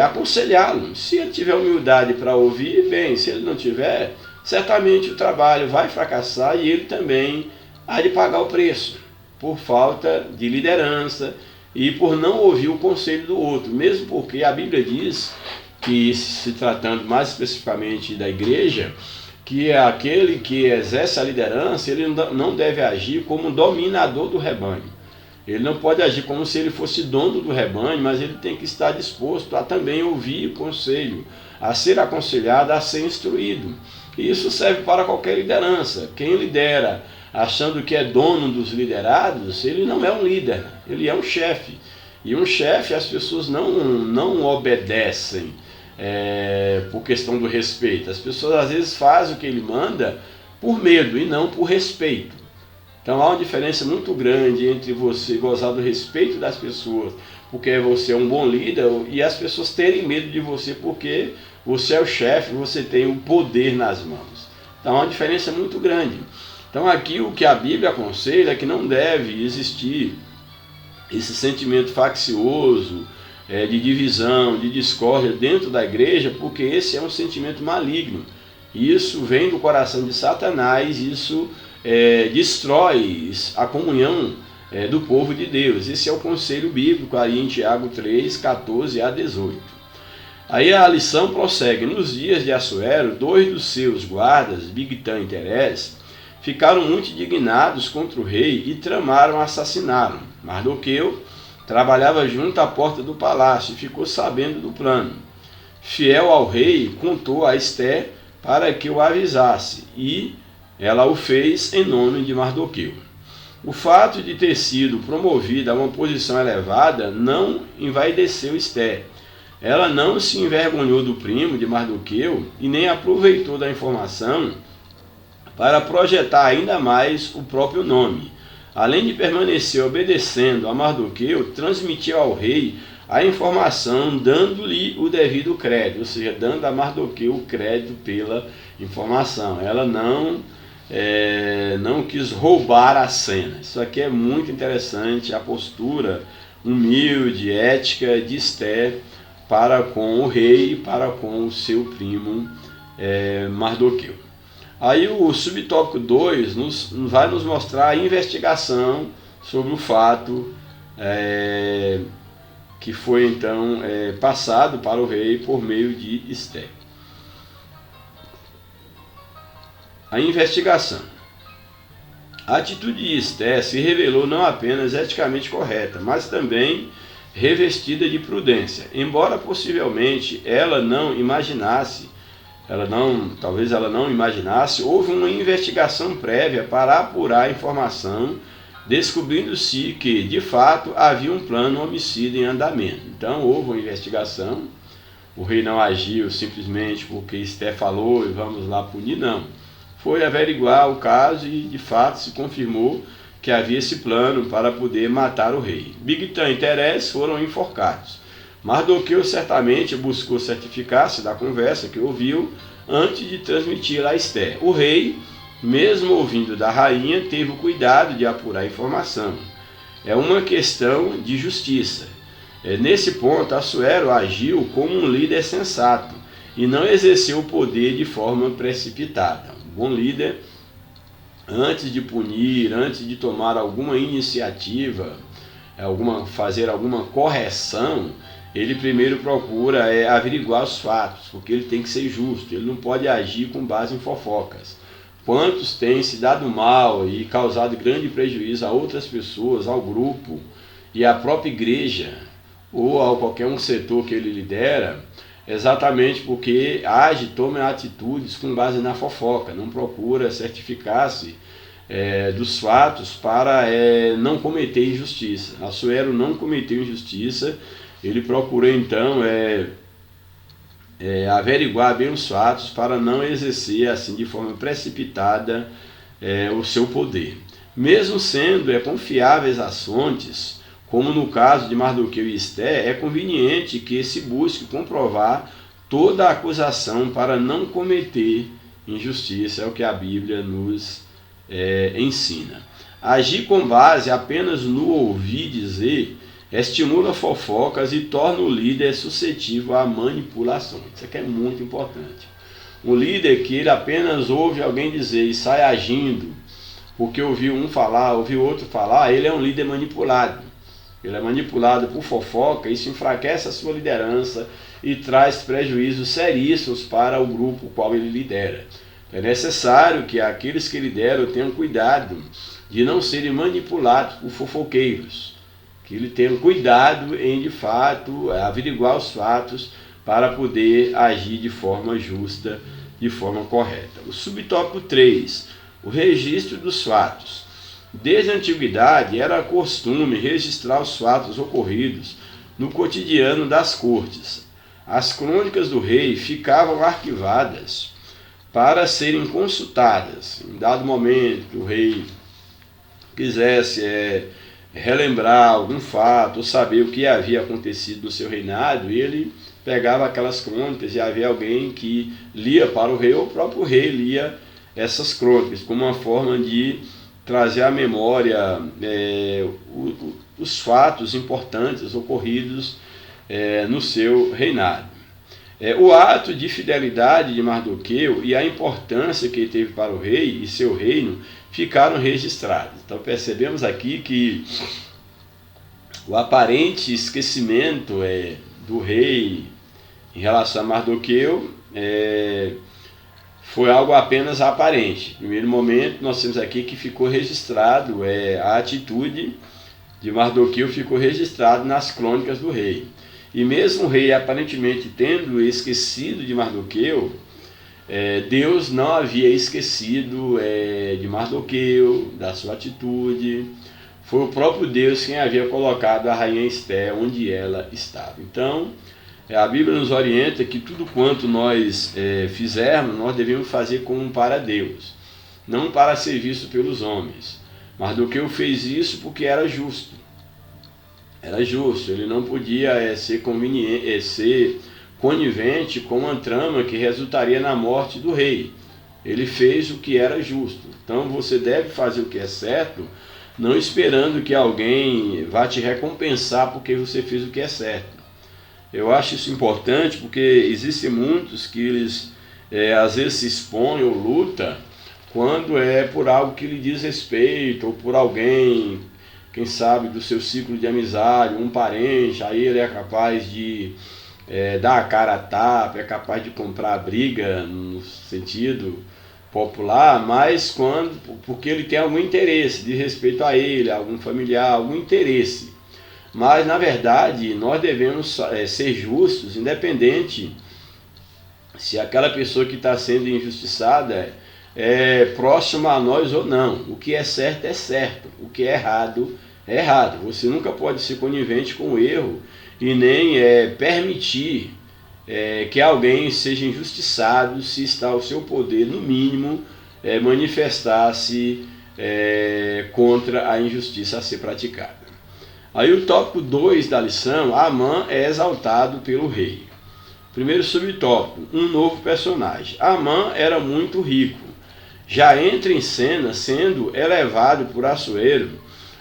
aconselhá-lo. Se ele tiver humildade para ouvir, bem, se ele não tiver, certamente o trabalho vai fracassar e ele também há de pagar o preço, por falta de liderança e por não ouvir o conselho do outro, mesmo porque a Bíblia diz que, se tratando mais especificamente da igreja, que é aquele que exerce a liderança, ele não deve agir como dominador do rebanho. Ele não pode agir como se ele fosse dono do rebanho, mas ele tem que estar disposto a também ouvir o conselho, a ser aconselhado, a ser instruído. E isso serve para qualquer liderança. Quem lidera achando que é dono dos liderados, ele não é um líder, ele é um chefe. E um chefe as pessoas não obedecem por questão do respeito. As pessoas às vezes fazem o que ele manda por medo e não por respeito. Então há uma diferença muito grande entre você gozar do respeito das pessoas porque você é um bom líder e as pessoas terem medo de você porque você é o chefe, você tem o poder nas mãos. Então há uma diferença muito grande. Então aqui o que a Bíblia aconselha é que não deve existir esse sentimento faccioso, de divisão, de discórdia dentro da igreja, porque esse é um sentimento maligno. Isso vem do coração de Satanás, isso destrói a comunhão do povo de Deus. Esse é o conselho bíblico aí em Tiago 3, 14 a 18. Aí a lição prossegue. Nos dias de Assuero, 2 dos seus guardas, Bigtan e Teres, ficaram muito indignados contra o rei e tramaram assassiná-lo. Mardoqueu trabalhava junto à porta do palácio e ficou sabendo do plano. Fiel ao rei, contou a Esté para que o avisasse, e ela o fez em nome de Mardoqueu. O fato de ter sido promovida a uma posição elevada não envaideceu Esté. Ela não se envergonhou do primo de Mardoqueu e nem aproveitou da informação para projetar ainda mais o próprio nome. Além de permanecer obedecendo a Mardoqueu, transmitiu ao rei a informação, dando-lhe o devido crédito, ou seja, dando a Mardoqueu o crédito pela informação. Ela não quis roubar a cena. Isso aqui é muito interessante, a postura humilde, ética de Esté para com o rei e para com o seu primo Mardoqueu. Aí o subtópico 2 vai nos mostrar a investigação sobre o fato que foi então passado para o rei por meio de Esté. A investigação. A atitude de Esté se revelou não apenas eticamente correta, mas também revestida de prudência. Embora possivelmente talvez ela não imaginasse, houve uma investigação prévia para apurar a informação, descobrindo-se que, de fato, havia um plano homicida em andamento. Então houve uma investigação, o rei não agiu simplesmente porque Esté falou e vamos lá punir, não. Foi averiguar o caso e, de fato, se confirmou que havia esse plano para poder matar o rei. Bigtan e Teres foram enforcados. Mardoqueu certamente buscou certificar-se da conversa que ouviu antes de transmitir a Ester. O rei, mesmo ouvindo da rainha, teve o cuidado de apurar a informação. É uma questão de justiça. Nesse ponto, Assuero agiu como um líder sensato e não exerceu o poder de forma precipitada. Um bom líder, antes de punir, antes de tomar alguma iniciativa, fazer alguma correção, ele primeiro procura averiguar os fatos, porque ele tem que ser justo, ele não pode agir com base em fofocas. Quantos têm se dado mal e causado grande prejuízo a outras pessoas, ao grupo e à própria igreja, ou a qualquer um setor que ele lidera, exatamente porque toma atitudes com base na fofoca, não procura certificar-se dos fatos para não cometer injustiça. Assuero não cometeu injustiça, ele procurou então averiguar bem os fatos para não exercer assim de forma precipitada o seu poder. Mesmo sendo confiáveis as fontes, como no caso de Mardoqueu e Ester, é conveniente que se busque comprovar toda a acusação para não cometer injustiça, é o que a Bíblia nos ensina. Agir com base apenas no ouvir dizer estimula fofocas e torna o líder suscetível a manipulações. Isso aqui é muito importante. Um líder que ele apenas ouve alguém dizer e sai agindo, porque ouviu um falar, ouviu outro falar, ele é um líder manipulado. Ele é manipulado por fofoca, isso enfraquece a sua liderança e traz prejuízos seríssimos para o grupo qual ele lidera. É necessário que aqueles que lideram tenham cuidado de não serem manipulados por fofoqueiros, que ele tenha cuidado em, de fato, averiguar os fatos para poder agir de forma justa, de forma correta. O subtópico 3, o registro dos fatos. Desde a antiguidade era costume registrar os fatos ocorridos no cotidiano das cortes. As crônicas do rei ficavam arquivadas para serem consultadas. Em dado momento que o rei quisesse relembrar algum fato, ou saber o que havia acontecido no seu reinado, ele pegava aquelas crônicas e havia alguém que lia para o rei, ou o próprio rei lia essas crônicas, como uma forma de trazer à memória os fatos importantes ocorridos no seu reinado. O ato de fidelidade de Mardoqueu e a importância que ele teve para o rei e seu reino ficaram registrados. Então percebemos aqui que o aparente esquecimento do rei em relação a Mardoqueu foi algo apenas aparente. No primeiro momento nós temos aqui que ficou registrado, a atitude de Mardoqueu ficou registrado nas crônicas do rei. E mesmo o rei aparentemente tendo esquecido de Mardoqueu, Deus não havia esquecido de Mardoqueu, da sua atitude. Foi o próprio Deus quem havia colocado a rainha Ester onde ela estava. Então, a Bíblia nos orienta que tudo quanto nós fizermos, nós devemos fazer como para Deus, não para ser visto pelos homens. Mardoqueu fez isso porque era justo. Era justo, ele não podia ser conivente com uma trama que resultaria na morte do rei. Ele fez o que era justo. Então você deve fazer o que é certo, não esperando que alguém vá te recompensar porque você fez o que é certo. Eu acho isso importante porque existem muitos que eles às vezes se expõem ou lutam quando é por algo que lhe diz respeito ou por alguém, quem sabe, do seu ciclo de amizade, um parente, aí ele é capaz de dar a cara a tapa, é capaz de comprar a briga no sentido popular, mas porque ele tem algum interesse de respeito a ele, algum familiar, algum interesse. Mas, na verdade, nós devemos ser justos, independente se aquela pessoa que está sendo injustiçada é próxima a nós ou não. O que é certo, o que é errado. Você nunca pode ser conivente com o erro e nem permitir que alguém seja injustiçado se está ao seu poder, no mínimo, manifestar-se contra a injustiça a ser praticada. Aí o tópico 2 da lição, Amã é exaltado pelo rei. Primeiro subtópico, um novo personagem. Amã era muito rico. Já entra em cena sendo elevado por Assuero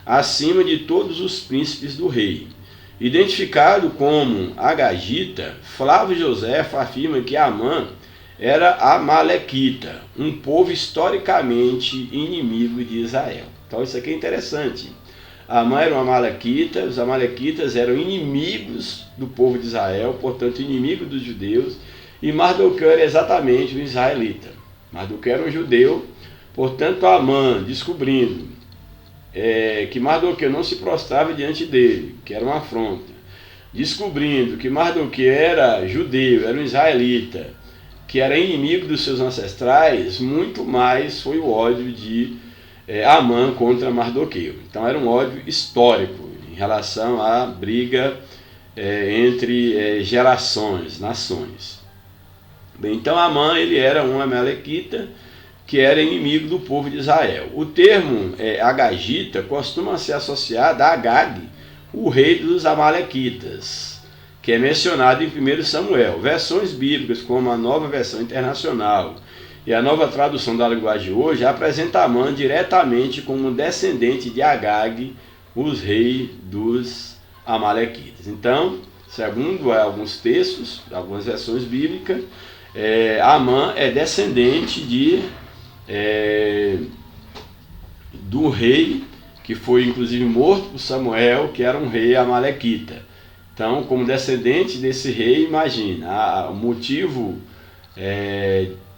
acima de todos os príncipes do rei. Identificado como Agagita, Flávio Joséfo afirma que Amã era amalequita, um povo historicamente inimigo de Israel. Então isso aqui é interessante. Amã era um amalequita, os amalequitas eram inimigos do povo de Israel, portanto inimigo dos judeus, e Mardoqueu era exatamente um israelita. Mardoqueu era um judeu, portanto Amã, descobrindo que Mardoqueu não se prostrava diante dele, que era uma afronta, descobrindo que Mardoqueu era judeu, era um israelita, que era inimigo dos seus ancestrais, muito mais foi o ódio de Amã contra Mardoqueu. Então era um ódio histórico em relação à briga entre gerações, nações. Bem, então Amã ele era um amalequita que era inimigo do povo de Israel. O termo Agagita costuma ser associado a Agag, o rei dos amalequitas, que é mencionado em 1 Samuel. Versões bíblicas, como a Nova Versão Internacional e a Nova Tradução da Linguagem de hoje, apresenta Amã diretamente como descendente de Agag, os reis dos amalequitas. Então, segundo alguns textos, algumas versões bíblicas, Amã é descendente do rei que foi inclusive morto por Samuel, que era um rei amalequita. Então, como descendente desse rei, imagina, o motivo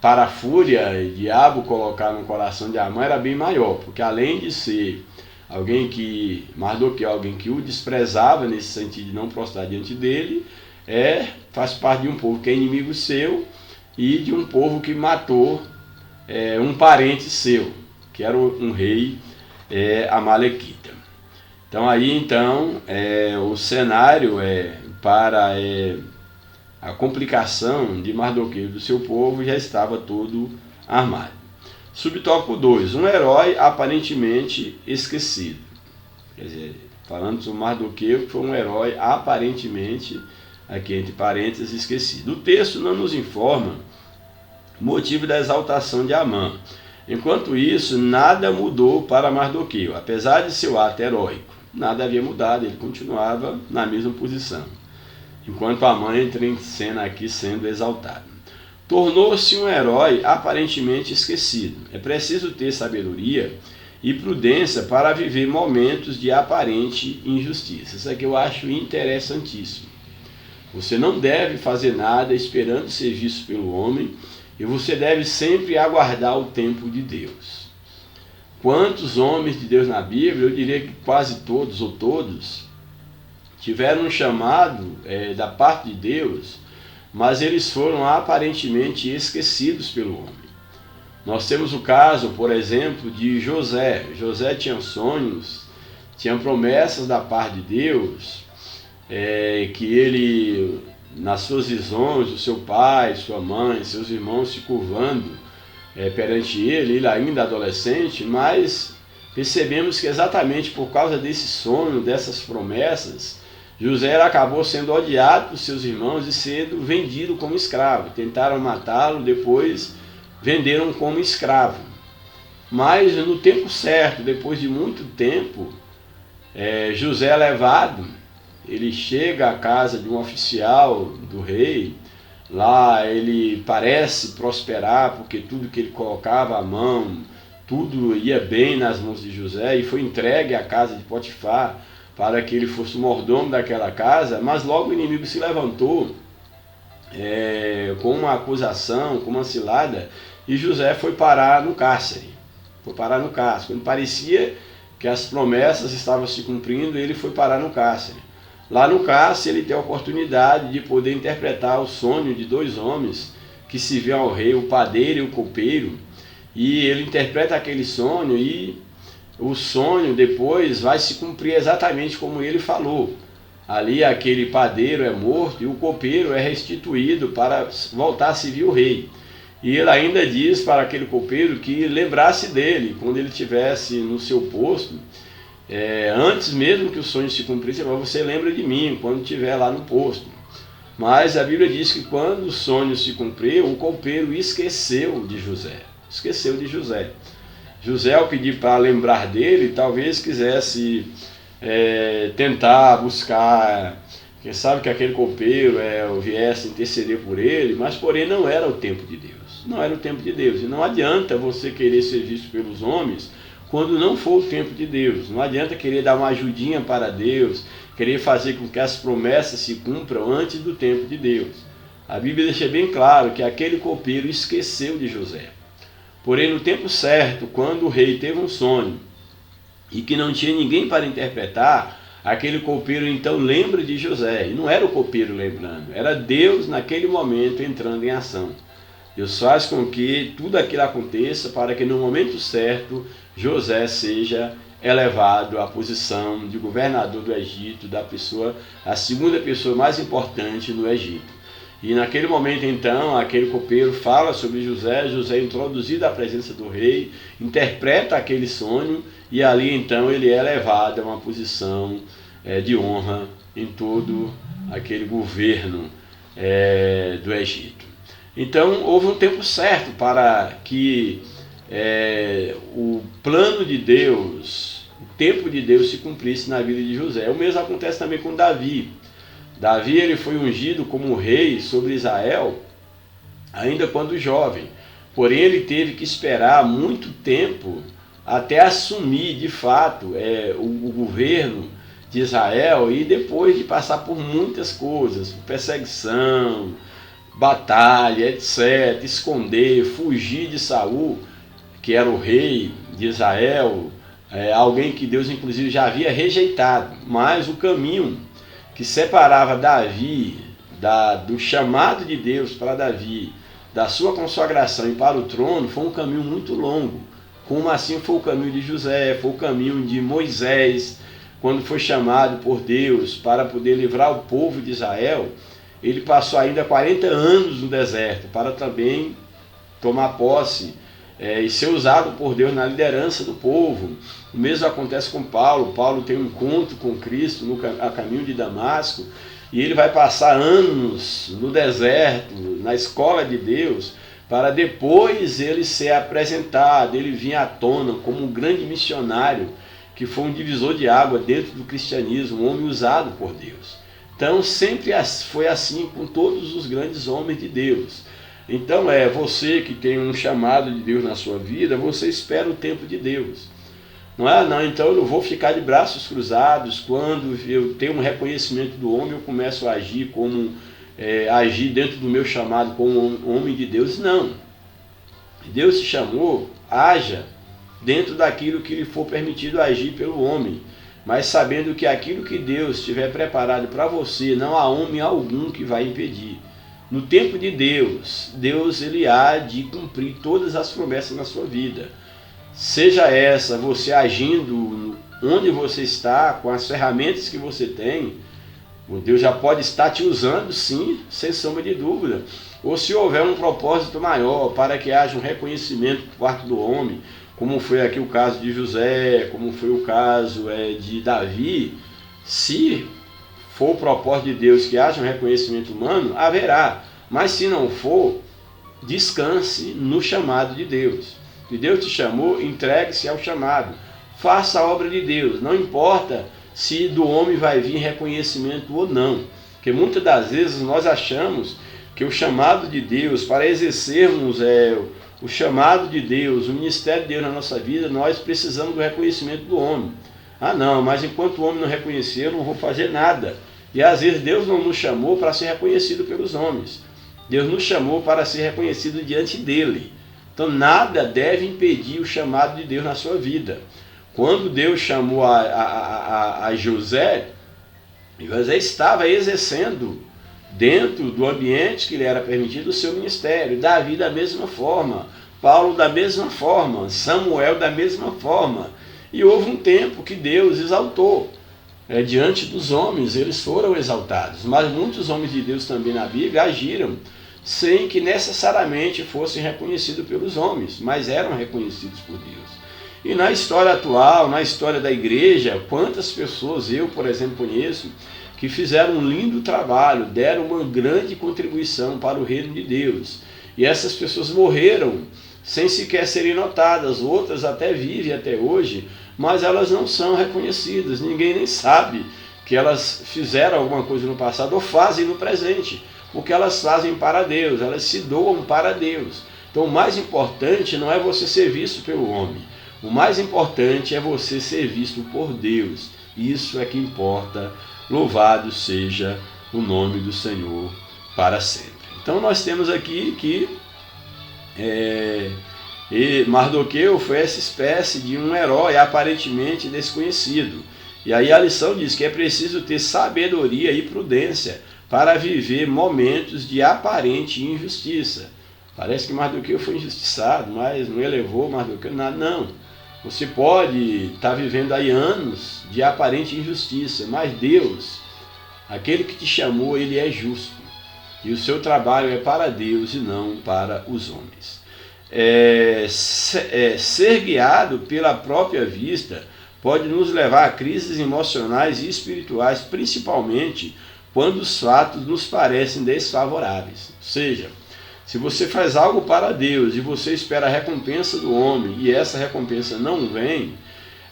para a fúria e diabo colocar no coração de Amã era bem maior, porque além de ser alguém que, Mardoqueu, alguém que o desprezava nesse sentido de não prostrar diante dele, faz parte de um povo que é inimigo seu e de um povo que matou um parente seu, que era um rei amalequita. Então aí o cenário para a complicação de Mardoqueu e do seu povo já estava todo armado. Subtópico 2, um herói aparentemente esquecido. Quer dizer, falando sobre Mardoqueu, que foi um herói aparentemente, aqui entre parênteses, esquecido. O texto não nos informa o motivo da exaltação de Amã. Enquanto isso, nada mudou para Mardoqueu. Apesar de seu ato heróico, nada havia mudado, ele continuava na mesma posição. Enquanto Amã entra em cena aqui sendo exaltado. Tornou-se um herói aparentemente esquecido. É preciso ter sabedoria e prudência para viver momentos de aparente injustiça. Isso aqui eu acho interessantíssimo. Você não deve fazer nada esperando ser visto pelo homem, e você deve sempre aguardar o tempo de Deus. Quantos homens de Deus na Bíblia, eu diria que quase todos ou todos, tiveram um chamado da parte de Deus, mas eles foram aparentemente esquecidos pelo homem. Nós temos o caso, por exemplo, de José. José tinha sonhos, tinha promessas da parte de Deus, que ele, nas suas visões, o seu pai, sua mãe, seus irmãos se curvando perante ele ainda adolescente, mas percebemos que exatamente por causa desse sonho, dessas promessas, José acabou sendo odiado por seus irmãos e sendo vendido como escravo. Tentaram matá-lo, depois venderam como escravo. Mas no tempo certo, depois de muito tempo, José é levado, ele chega à casa de um oficial do rei. Lá ele parece prosperar, porque tudo que ele colocava à mão, tudo ia bem nas mãos de José, e foi entregue à casa de Potifar para que ele fosse o mordomo daquela casa. Mas logo o inimigo se levantou com uma acusação, com uma cilada, e José foi parar no cárcere. Quando parecia que as promessas estavam se cumprindo, ele foi parar no cárcere. Lá no cárcere ele tem a oportunidade de poder interpretar o sonho de dois homens que se vê ao rei, o padeiro e o copeiro, e ele interpreta aquele sonho, e o sonho depois vai se cumprir exatamente como ele falou. Ali aquele padeiro é morto e o copeiro é restituído para voltar a servir o rei. E ele ainda diz para aquele copeiro que lembrasse dele quando ele estivesse no seu posto, antes mesmo que o sonho se cumprisse, você lembra de mim quando estiver lá no posto. Mas a Bíblia diz que quando o sonho se cumpriu, o copeiro esqueceu de José. Esqueceu de José. José, ao pedir para lembrar dele, talvez quisesse tentar buscar, quem sabe que aquele copeiro viesse interceder por ele, mas porém não era o tempo de Deus. Não era o tempo de Deus. E não adianta você querer ser visto pelos homens quando não for o tempo de Deus. Não adianta querer dar uma ajudinha para Deus, querer fazer com que as promessas se cumpram antes do tempo de Deus. A Bíblia deixa bem claro que aquele copeiro esqueceu de José. Porém, no tempo certo, quando o rei teve um sonho e que não tinha ninguém para interpretar, aquele copeiro então lembra de José. E não era o copeiro lembrando, era Deus naquele momento entrando em ação. Deus faz com que tudo aquilo aconteça para que no momento certo José seja elevado à posição de governador do Egito, a segunda pessoa mais importante no Egito. E naquele momento então, aquele copeiro fala sobre José, José é introduzido à presença do rei, interpreta aquele sonho e ali então ele é elevado a uma posição de honra em todo aquele governo do Egito. Então houve um tempo certo para que o plano de Deus, o tempo de Deus se cumprisse na vida de José. O mesmo acontece também com Davi. Davi ele foi ungido como rei sobre Israel ainda quando jovem. Porém ele teve que esperar muito tempo até assumir de fato o governo de Israel, e depois de passar por muitas coisas, perseguição, batalha, etc., esconder, fugir de Saul, que era o rei de Israel, alguém que Deus inclusive já havia rejeitado. Mas o caminho que separava Davi do chamado de Deus para Davi, da sua consagração e para o trono, foi um caminho muito longo. Como assim foi o caminho de José, foi o caminho de Moisés, quando foi chamado por Deus para poder livrar o povo de Israel. Ele passou ainda 40 anos no deserto para também tomar posse e ser usado por Deus na liderança do povo. O mesmo acontece com Paulo. Paulo tem um encontro com Cristo a caminho de Damasco e ele vai passar anos no deserto, na escola de Deus, para depois ele ser apresentado, ele vir à tona como um grande missionário que foi um divisor de água dentro do cristianismo, um homem usado por Deus. Então sempre foi assim com todos os grandes homens de Deus. Então você que tem um chamado de Deus na sua vida, você espera o tempo de Deus. Não, então eu vou ficar de braços cruzados, quando eu tenho um reconhecimento do homem, eu começo a agir agir dentro do meu chamado como um homem de Deus. Não. Deus te chamou, haja dentro daquilo que lhe for permitido agir pelo homem, mas sabendo que aquilo que Deus tiver preparado para você, não há homem algum que vai impedir. No tempo de Deus, ele há de cumprir todas as promessas na sua vida. Seja essa você agindo onde você está, com as ferramentas que você tem, Deus já pode estar te usando, sim, sem sombra de dúvida. Ou se houver um propósito maior para que haja um reconhecimento por parte do homem, como foi aqui o caso de José, como foi o caso de Davi, se for o propósito de Deus que haja um reconhecimento humano, haverá. Mas se não for, descanse no chamado de Deus. Se Deus te chamou, entregue-se ao chamado. Faça a obra de Deus. Não importa se do homem vai vir reconhecimento ou não. Porque muitas das vezes nós achamos que o chamado de Deus, para exercermos o chamado de Deus, o ministério de Deus na nossa vida, nós precisamos do reconhecimento do homem. Ah não, mas enquanto o homem não reconhecer, eu não vou fazer nada. E às vezes Deus não nos chamou para ser reconhecido pelos homens. Deus nos chamou para ser reconhecido diante dele. Então nada deve impedir o chamado de Deus na sua vida. Quando Deus chamou a José, José estava exercendo dentro do ambiente que lhe era permitido o seu ministério. Davi da mesma forma, Paulo da mesma forma, Samuel da mesma forma. E houve um tempo que Deus exaltou. Diante dos homens eles foram exaltados, mas muitos homens de Deus também na Bíblia agiram sem que necessariamente fossem reconhecidos pelos homens, mas eram reconhecidos por Deus. E na história atual, na história da igreja, quantas pessoas eu, por exemplo, conheço, que fizeram um lindo trabalho, deram uma grande contribuição para o reino de Deus. E essas pessoas morreram sem sequer serem notadas, outras até vivem até hoje, mas elas não são reconhecidas, ninguém nem sabe que elas fizeram alguma coisa no passado ou fazem no presente, porque elas fazem para Deus, elas se doam para Deus. Então o mais importante não é você ser visto pelo homem, o mais importante é você ser visto por Deus. Isso é que importa. Louvado seja o nome do Senhor para sempre. Então nós temos aqui que Mardoqueu foi essa espécie de um herói aparentemente desconhecido. E aí a lição diz que é preciso ter sabedoria e prudência para viver momentos de aparente injustiça. Parece que Mardoqueu foi injustiçado, mas não elevou Mardoqueu nada. Não. Você pode estar vivendo aí anos de aparente injustiça, mas Deus, aquele que te chamou, ele é justo. E o seu trabalho é para Deus e não para os homens. Ser guiado pela própria vista pode nos levar a crises emocionais e espirituais, principalmente quando os fatos nos parecem desfavoráveis. Ou seja, se você faz algo para Deus e você espera a recompensa do homem e essa recompensa não vem,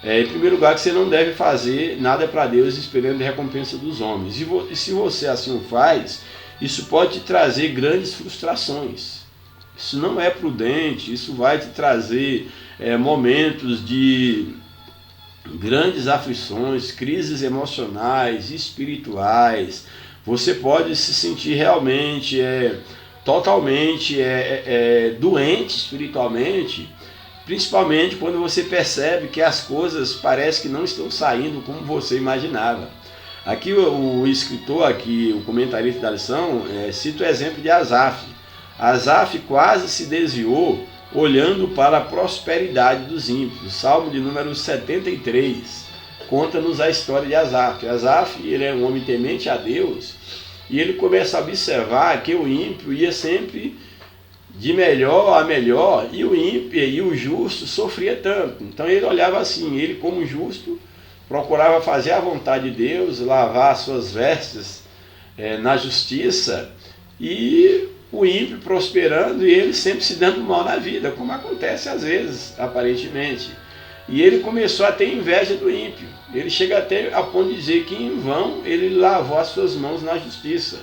em primeiro lugar que você não deve fazer nada para Deus esperando a recompensa dos homens. E se você assim o faz, isso pode te trazer grandes frustrações. Isso não é prudente, isso vai te trazer momentos de grandes aflições, crises emocionais, espirituais. Você pode se sentir realmente totalmente doente espiritualmente, principalmente quando você percebe que as coisas parecem que não estão saindo como você imaginava. Aqui o escritor, aqui, o comentarista da lição, cita o exemplo de Asaf. Asaf quase se desviou olhando para a prosperidade dos ímpios. O Salmo de número 73 conta-nos a história de Asaf. Asaf, ele é um homem temente a Deus, e ele começa a observar que o ímpio ia sempre de melhor a melhor, e o ímpio e o justo sofria tanto. Então ele olhava assim, ele como justo procurava fazer a vontade de Deus, lavar as suas vestes na justiça, e o ímpio prosperando e ele sempre se dando mal na vida, como acontece às vezes, aparentemente. E ele começou a ter inveja do ímpio. Ele chega até a ponto de dizer que em vão ele lavou as suas mãos na justiça.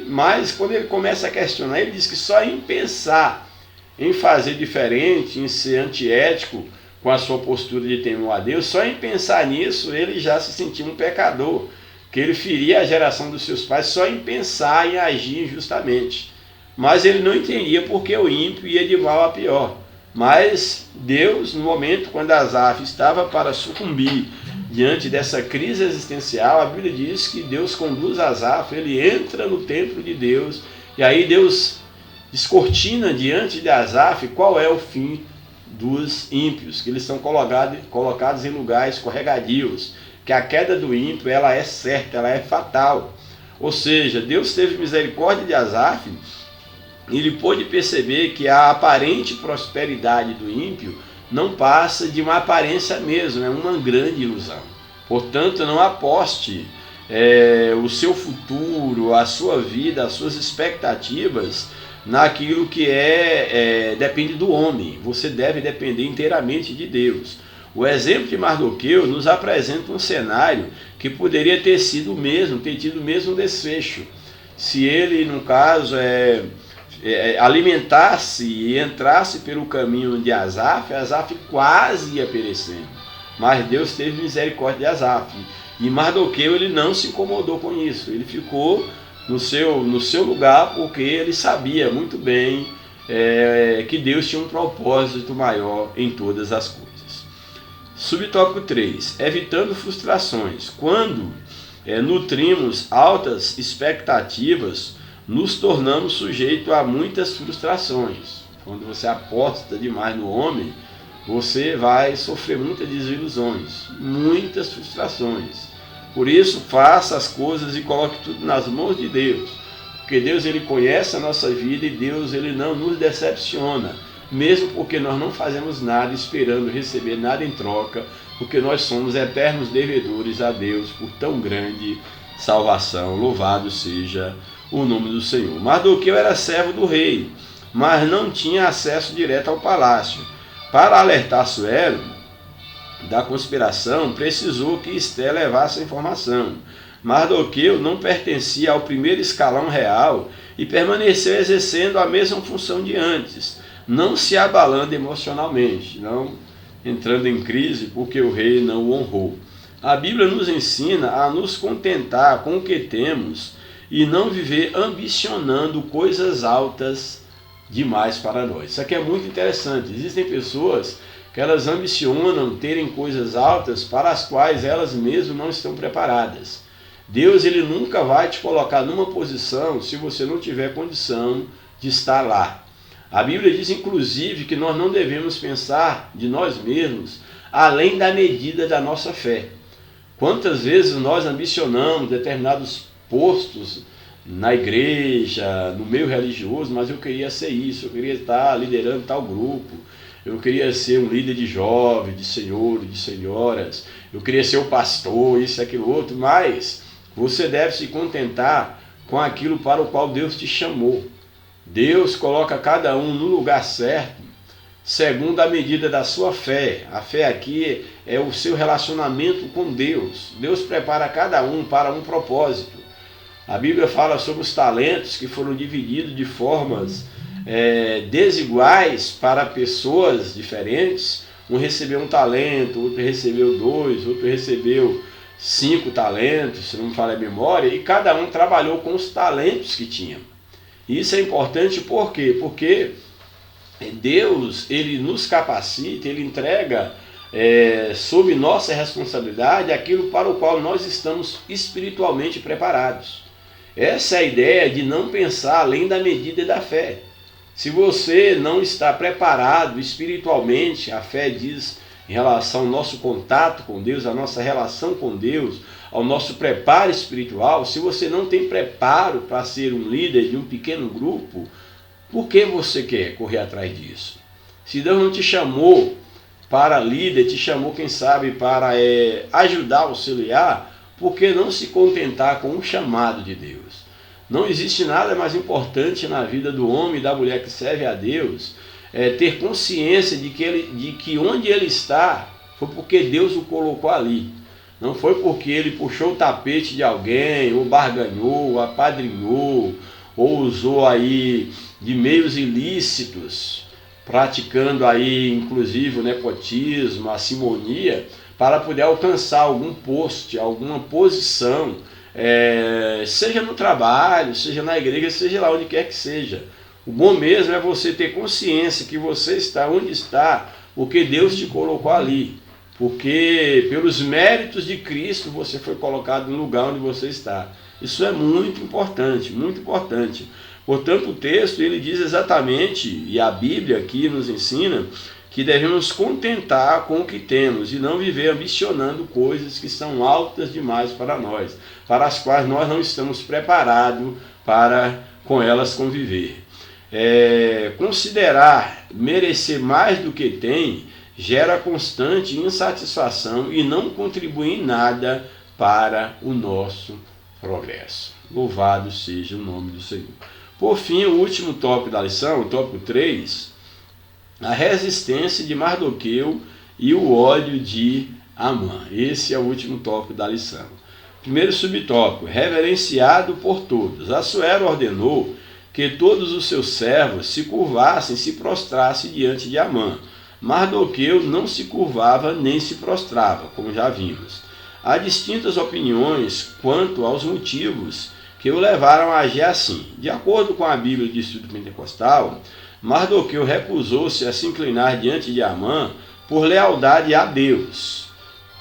Mas quando ele começa a questionar, ele diz que só em pensar em fazer diferente, em ser antiético com a sua postura de temor a Deus, só em pensar nisso ele já se sentia um pecador, que ele feria a geração dos seus pais só em pensar em agir injustamente. Mas ele não entendia porque o ímpio ia de mal a pior. Mas Deus, no momento quando Asaf estava para sucumbir diante dessa crise existencial, a Bíblia diz que Deus conduz Asaf, ele entra no templo de Deus, e aí Deus descortina diante de Asaf qual é o fim dos ímpios, que eles são colocados em lugares escorregadios, que a queda do ímpio ela é certa, ela é fatal. Ou seja, Deus teve misericórdia de Asaf, e ele pôde perceber que a aparente prosperidade do ímpio não passa de uma aparência mesmo, é uma grande ilusão. Portanto, não aposte o seu futuro, a sua vida, as suas expectativas naquilo que depende do homem. Você deve depender inteiramente de Deus. O exemplo de Mardoqueu nos apresenta um cenário que poderia ter sido ter tido o mesmo desfecho. Se ele, no caso, alimentasse e entrasse pelo caminho de Asaf, Asaf quase ia perecendo. Mas Deus teve misericórdia de Asaf. E Mardoqueu ele não se incomodou com isso. Ele ficou no seu lugar porque ele sabia muito bem que Deus tinha um propósito maior em todas as coisas. Subtópico 3. Evitando frustrações. Quando nutrimos altas expectativas, nos tornamos sujeitos a muitas frustrações. Quando você aposta demais no homem, você vai sofrer muitas desilusões, muitas frustrações. Por isso, faça as coisas e coloque tudo nas mãos de Deus. Porque Deus ele conhece a nossa vida e Deus ele não nos decepciona. mesmo porque nós não fazemos nada esperando receber nada em troca, porque nós somos eternos devedores a Deus por tão grande salvação. Louvado seja o nome do Senhor. Mardoqueu era servo do rei, mas não tinha acesso direto ao palácio. Para alertar Assuero da conspiração, precisou que Esté levasse a informação. Mardoqueu não pertencia ao primeiro escalão real e permaneceu exercendo a mesma função de antes, não se abalando emocionalmente, não entrando em crise porque o rei não o honrou. A Bíblia nos ensina a nos contentar com o que temos e não viver ambicionando coisas altas demais para nós. Isso aqui é muito interessante. Existem pessoas que elas ambicionam terem coisas altas para as quais elas mesmas não estão preparadas. Deus, ele nunca vai te colocar numa posição se você não tiver condição de estar lá. A Bíblia diz, inclusive, que nós não devemos pensar de nós mesmos além da medida da nossa fé. Quantas vezes nós ambicionamos determinados postos na igreja, no meio religioso, mas eu queria ser isso, eu queria estar liderando tal grupo, eu queria ser um líder de jovens, de senhores, de senhoras, eu queria ser o pastor, isso, aquilo, outro, mas você deve se contentar com aquilo para o qual Deus te chamou. Deus coloca cada um no lugar certo, segundo a medida da sua fé. A fé aqui é o seu relacionamento com Deus. Deus prepara cada um para um propósito. A Bíblia fala sobre os talentos que foram divididos de formas desiguais para pessoas diferentes. Um recebeu um talento, outro recebeu 2, outro recebeu 5 talentos, se não me falha a memória, e cada um trabalhou com os talentos que tinha. Isso é importante por quê? Porque Deus, ele nos capacita, ele entrega sob nossa responsabilidade aquilo para o qual nós estamos espiritualmente preparados. Essa é a ideia de não pensar além da medida da fé. Se você não está preparado espiritualmente, a fé diz em relação ao nosso contato com Deus, a nossa relação com Deus, ao nosso preparo espiritual, se você não tem preparo para ser um líder de um pequeno grupo, por que você quer correr atrás disso? Se Deus não te chamou para líder, te chamou, quem sabe, para ajudar, auxiliar, por que não se contentar com o chamado de Deus? Não existe nada mais importante na vida do homem e da mulher que serve a Deus, ter consciência de que onde ele está foi porque Deus o colocou ali. Não foi porque ele puxou o tapete de alguém, ou barganhou, ou apadrinhou, ou usou aí de meios ilícitos, praticando aí inclusive o nepotismo, a simonia, para poder alcançar algum posto, alguma posição, seja no trabalho, seja na igreja, seja lá onde quer que seja. O bom mesmo é você ter consciência que você está onde está, porque Deus te colocou ali. Porque pelos méritos de Cristo você foi colocado no lugar onde você está. Isso é muito importante, muito importante. Portanto, o texto ele diz exatamente, e a Bíblia aqui nos ensina, que devemos contentar com o que temos e não viver ambicionando coisas que são altas demais para nós, para as quais nós não estamos preparados para com elas conviver. Considerar merecer mais do que tem gera constante insatisfação e não contribui em nada para o nosso progresso. Louvado seja o nome do Senhor. Por fim, o último tópico da lição, o tópico 3, a resistência de Mardoqueu e o ódio de Amã. Esse é o último tópico da lição. Primeiro subtópico, reverenciado por todos. Assuero ordenou que todos os seus servos se curvassem, se prostrassem diante de Amã. Mardoqueu não se curvava nem se prostrava, como já vimos. Há distintas opiniões quanto aos motivos que o levaram a agir assim. De acordo com a Bíblia do Instituto Pentecostal, Mardoqueu recusou-se a se inclinar diante de Amã por lealdade a Deus.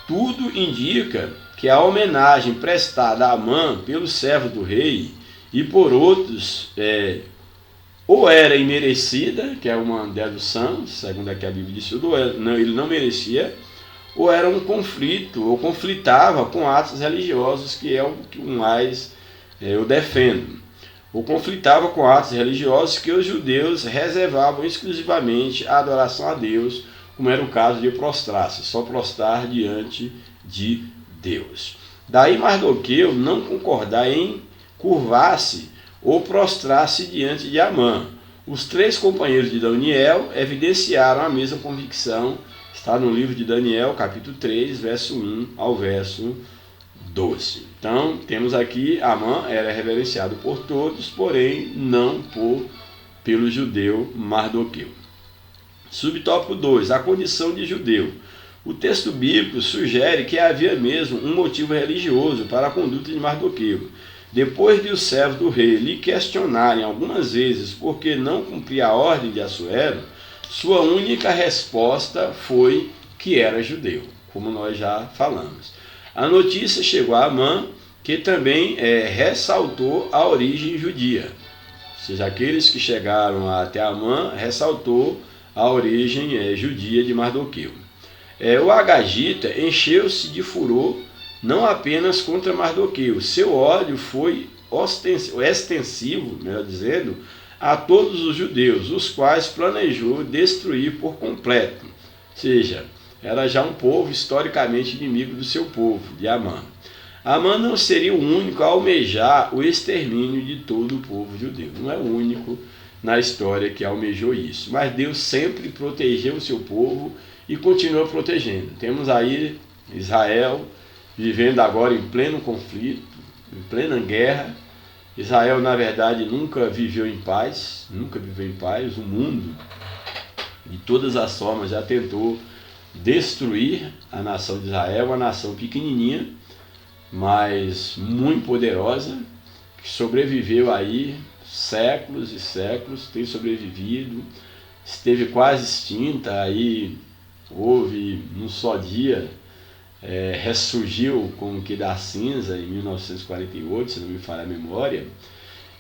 Tudo indica que a homenagem prestada a Amã pelo servo do rei e por outros ou era imerecida, que é uma dedução, segundo aqui a Bíblia diz, ele não merecia, ou era um conflito, ou conflitava com atos religiosos, que é o que mais eu defendo. ou conflitava com atos religiosos que os judeus reservavam exclusivamente à adoração a Deus, como era o caso de prostrar-se, só prostrar diante de Deus. Daí Mardoqueu não concordar em curvar-se ou prostrar-se diante de Amã. Os 3 companheiros de Daniel evidenciaram a mesma convicção. Está no livro de Daniel, capítulo 3, verso 1 ao verso 12. Então, temos aqui, Amã era reverenciado por todos, porém não pelo judeu Mardoqueu. Subtópico 2, a condição de judeu. O texto bíblico sugere que havia mesmo um motivo religioso para a conduta de Mardoqueu. Depois de os servos do rei lhe questionarem algumas vezes por que não cumpria a ordem de Assuero, sua única resposta foi que era judeu, como nós já falamos. A notícia chegou a Amã, que também ressaltou a origem judia. Ou seja, aqueles que chegaram até Amã ressaltou a origem judia de Mardoqueu. O agagita encheu-se de furor não apenas contra Mardoqueu, seu ódio foi extensivo, melhor dizendo, a todos os judeus, os quais planejou destruir por completo. Ou seja, era já um povo historicamente inimigo do seu povo, de Amã. Amã não seria o único a almejar o extermínio de todo o povo judeu. Não é o único na história que almejou isso. Mas Deus sempre protegeu o seu povo e continua protegendo. Temos aí Israel vivendo agora em pleno conflito, em plena guerra. Israel, na verdade, nunca viveu em paz. O mundo, de todas as formas, já tentou destruir a nação de Israel, uma nação pequenininha, mas muito poderosa, que sobreviveu aí séculos e séculos, tem sobrevivido, esteve quase extinta, aí houve num só dia, ressurgiu como que da cinza em 1948, se não me falha a memória,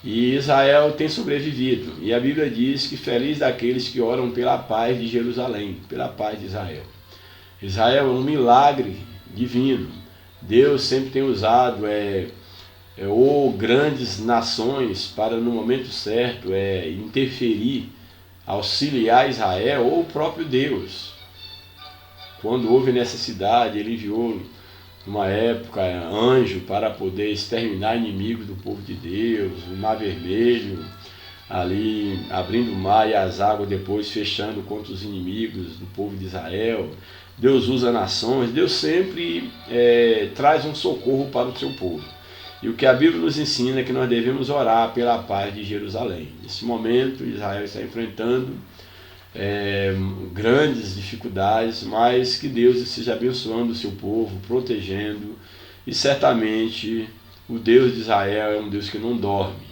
e Israel tem sobrevivido, e a Bíblia diz que feliz daqueles que oram pela paz de Jerusalém, pela paz de Israel. Israel é um milagre divino. Deus sempre tem usado ou grandes nações para no momento certo interferir, auxiliar Israel, ou o próprio Deus. Quando houve necessidade, ele enviou numa época anjo para poder exterminar inimigos do povo de Deus, o Mar Vermelho, ali abrindo o mar e as águas depois fechando contra os inimigos do povo de Israel. Deus usa nações, Deus sempre traz um socorro para o seu povo. E o que a Bíblia nos ensina é que nós devemos orar pela paz de Jerusalém. Nesse momento, Israel está enfrentando grandes dificuldades, mas que Deus esteja abençoando o seu povo, protegendo, e certamente o Deus de Israel é um Deus que não dorme,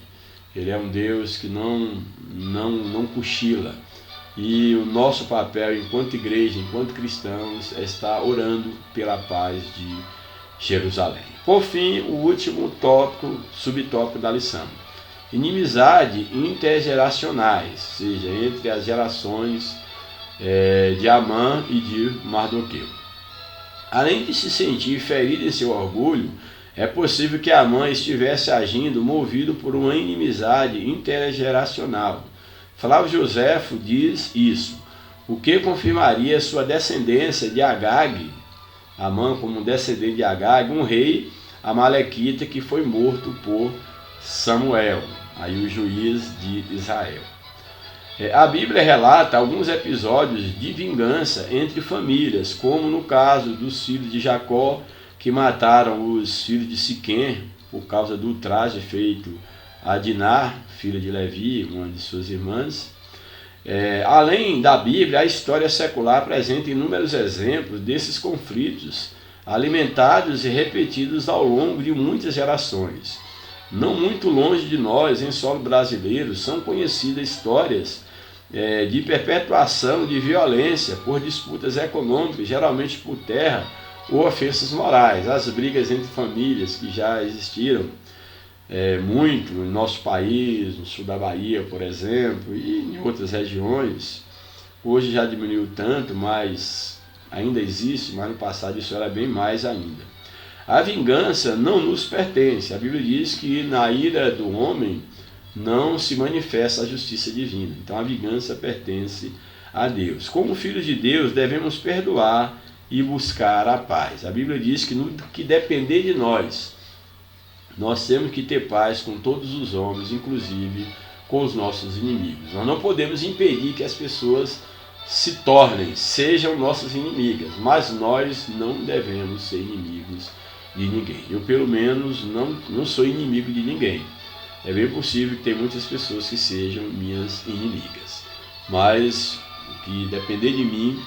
ele é um Deus que não cochila, e o nosso papel enquanto igreja, enquanto cristãos, é estar orando pela paz de Jerusalém. Por fim, o último tópico, subtópico da lição: inimizade intergeracionais, ou seja, entre as gerações de Amã e de Mardoqueu. Além de se sentir ferido em seu orgulho, é possível que Amã estivesse agindo movido por uma inimizade intergeracional. Flávio Joséfo diz isso, o que confirmaria sua descendência de Agag, Amã como descendente de Agag, um rei amalequita que foi morto por Samuel, aí o juiz de Israel. A Bíblia relata alguns episódios de vingança entre famílias, como no caso dos filhos de Jacó, que mataram os filhos de Siquém por causa do ultraje feito a Diná, filha de Levi, uma de suas irmãs. Além da Bíblia, a história secular apresenta inúmeros exemplos desses conflitos, alimentados e repetidos ao longo de muitas gerações. Não muito longe de nós, em solo brasileiro, são conhecidas histórias de perpetuação de violência por disputas econômicas, geralmente por terra ou ofensas morais. As brigas entre famílias que já existiram muito no nosso país, no sul da Bahia, por exemplo, e em outras regiões. Hoje já diminuiu tanto, mas ainda existe, mas no passado isso era bem mais ainda. A vingança não nos pertence. A Bíblia diz que na ira do homem não se manifesta a justiça divina. Então a vingança pertence a Deus. Como filhos de Deus, devemos perdoar e buscar a paz. A Bíblia diz que no que depender de nós temos que ter paz com todos os homens, inclusive com os nossos inimigos. Nós não podemos impedir que as pessoas sejam nossas inimigas, mas nós não devemos ser inimigos de ninguém. Eu, pelo menos, não sou inimigo de ninguém. É bem possível que tenha muitas pessoas que sejam minhas inimigas, mas o que depender de mim,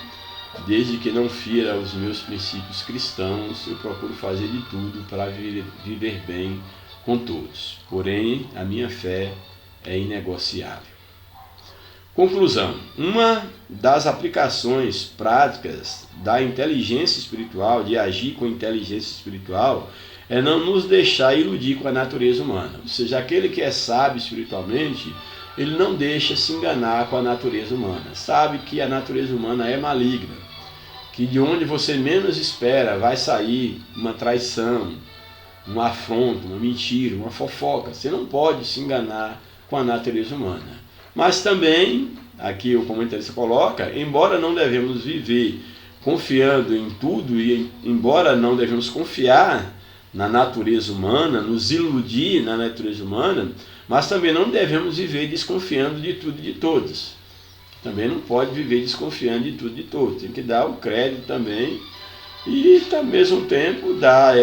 desde que não fira os meus princípios cristãos, eu procuro fazer de tudo para viver bem com todos. Porém, a minha fé é inegociável. Conclusão: uma das aplicações práticas da inteligência espiritual, de agir com inteligência espiritual, é não nos deixar iludir com a natureza humana. Ou seja, aquele que é sábio espiritualmente, ele não deixa se enganar com a natureza humana. Sabe que a natureza humana é maligna, que de onde você menos espera vai sair uma traição, uma afronta, uma mentira, uma fofoca. Você não pode se enganar com a natureza humana. Mas também, aqui o comentarista coloca, embora não devemos viver confiando em tudo e embora não devemos confiar na natureza humana, nos iludir na natureza humana, mas também não devemos viver desconfiando de tudo e de todos. Também não pode viver desconfiando de tudo e de todos. Tem que dar o crédito também e, ao mesmo tempo, dar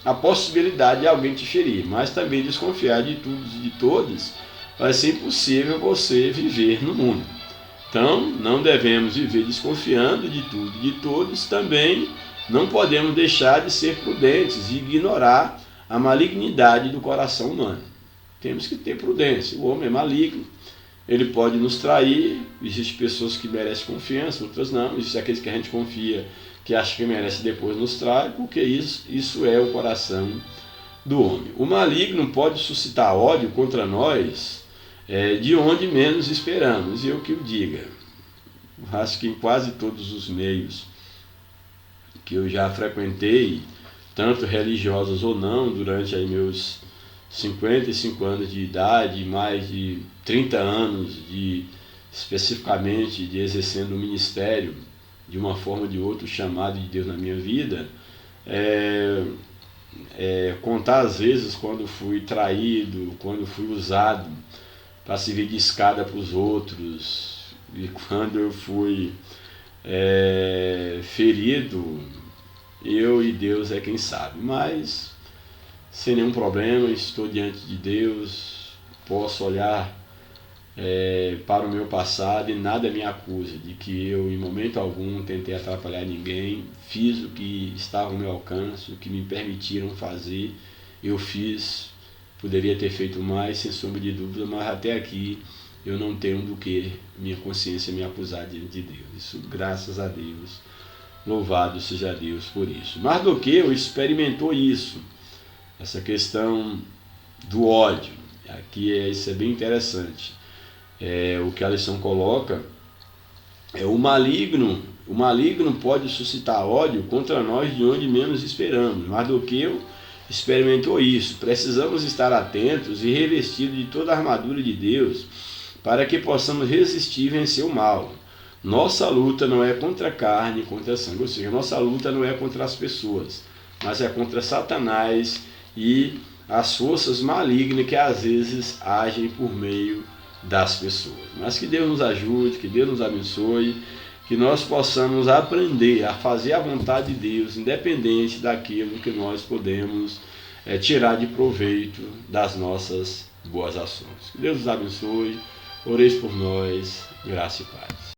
a possibilidade de alguém te ferir. Mas também desconfiar de tudo e de todos vai ser impossível você viver no mundo. Então, não devemos viver desconfiando de tudo e de todos. Também não podemos deixar de ser prudentes e ignorar a malignidade do coração humano. Temos que ter prudência. O homem é maligno, ele pode nos trair. Existem pessoas que merecem confiança, outras não. Existem aqueles que a gente confia, que acha que merece, depois nos trai, porque isso é o coração do homem. O maligno pode suscitar ódio contra nós de onde menos esperamos. E eu que o diga, acho que em quase todos os meios que eu já frequentei, tanto religiosos ou não, durante aí meus 55 anos de idade, mais de 30 anos especificamente de exercendo o ministério de uma forma ou de outra, o chamado de Deus na minha vida, contar às vezes quando fui traído, quando fui usado para servir de escada para os outros, e quando eu fui ferido, eu e Deus é quem sabe. Mas sem nenhum problema, estou diante de Deus, posso olhar para o meu passado e nada me acusa de que eu em momento algum tentei atrapalhar ninguém. Fiz o que estava ao meu alcance, o que me permitiram fazer, eu fiz. Poderia ter feito mais, sem sombra de dúvida, mas até aqui eu não tenho do que minha consciência me acusar diante de Deus. Isso, graças a Deus, louvado seja Deus por isso. Mardoqueu experimentou isso, essa questão do ódio. Aqui isso é bem interessante. O que a lição coloca o maligno pode suscitar ódio contra nós de onde menos esperamos. Mardoqueu experimentou isso. Precisamos estar atentos e revestidos de toda a armadura de Deus para que possamos resistir e vencer o mal. Nossa luta não é contra a carne, contra a sangue, ou seja, nossa luta não é contra as pessoas, mas é contra Satanás e as forças malignas que às vezes agem por meio das pessoas. Mas que Deus nos ajude, que Deus nos abençoe, que nós possamos aprender a fazer a vontade de Deus, independente daquilo que nós podemos tirar de proveito das nossas boas ações. Que Deus nos abençoe, oreis por nós, graça e paz.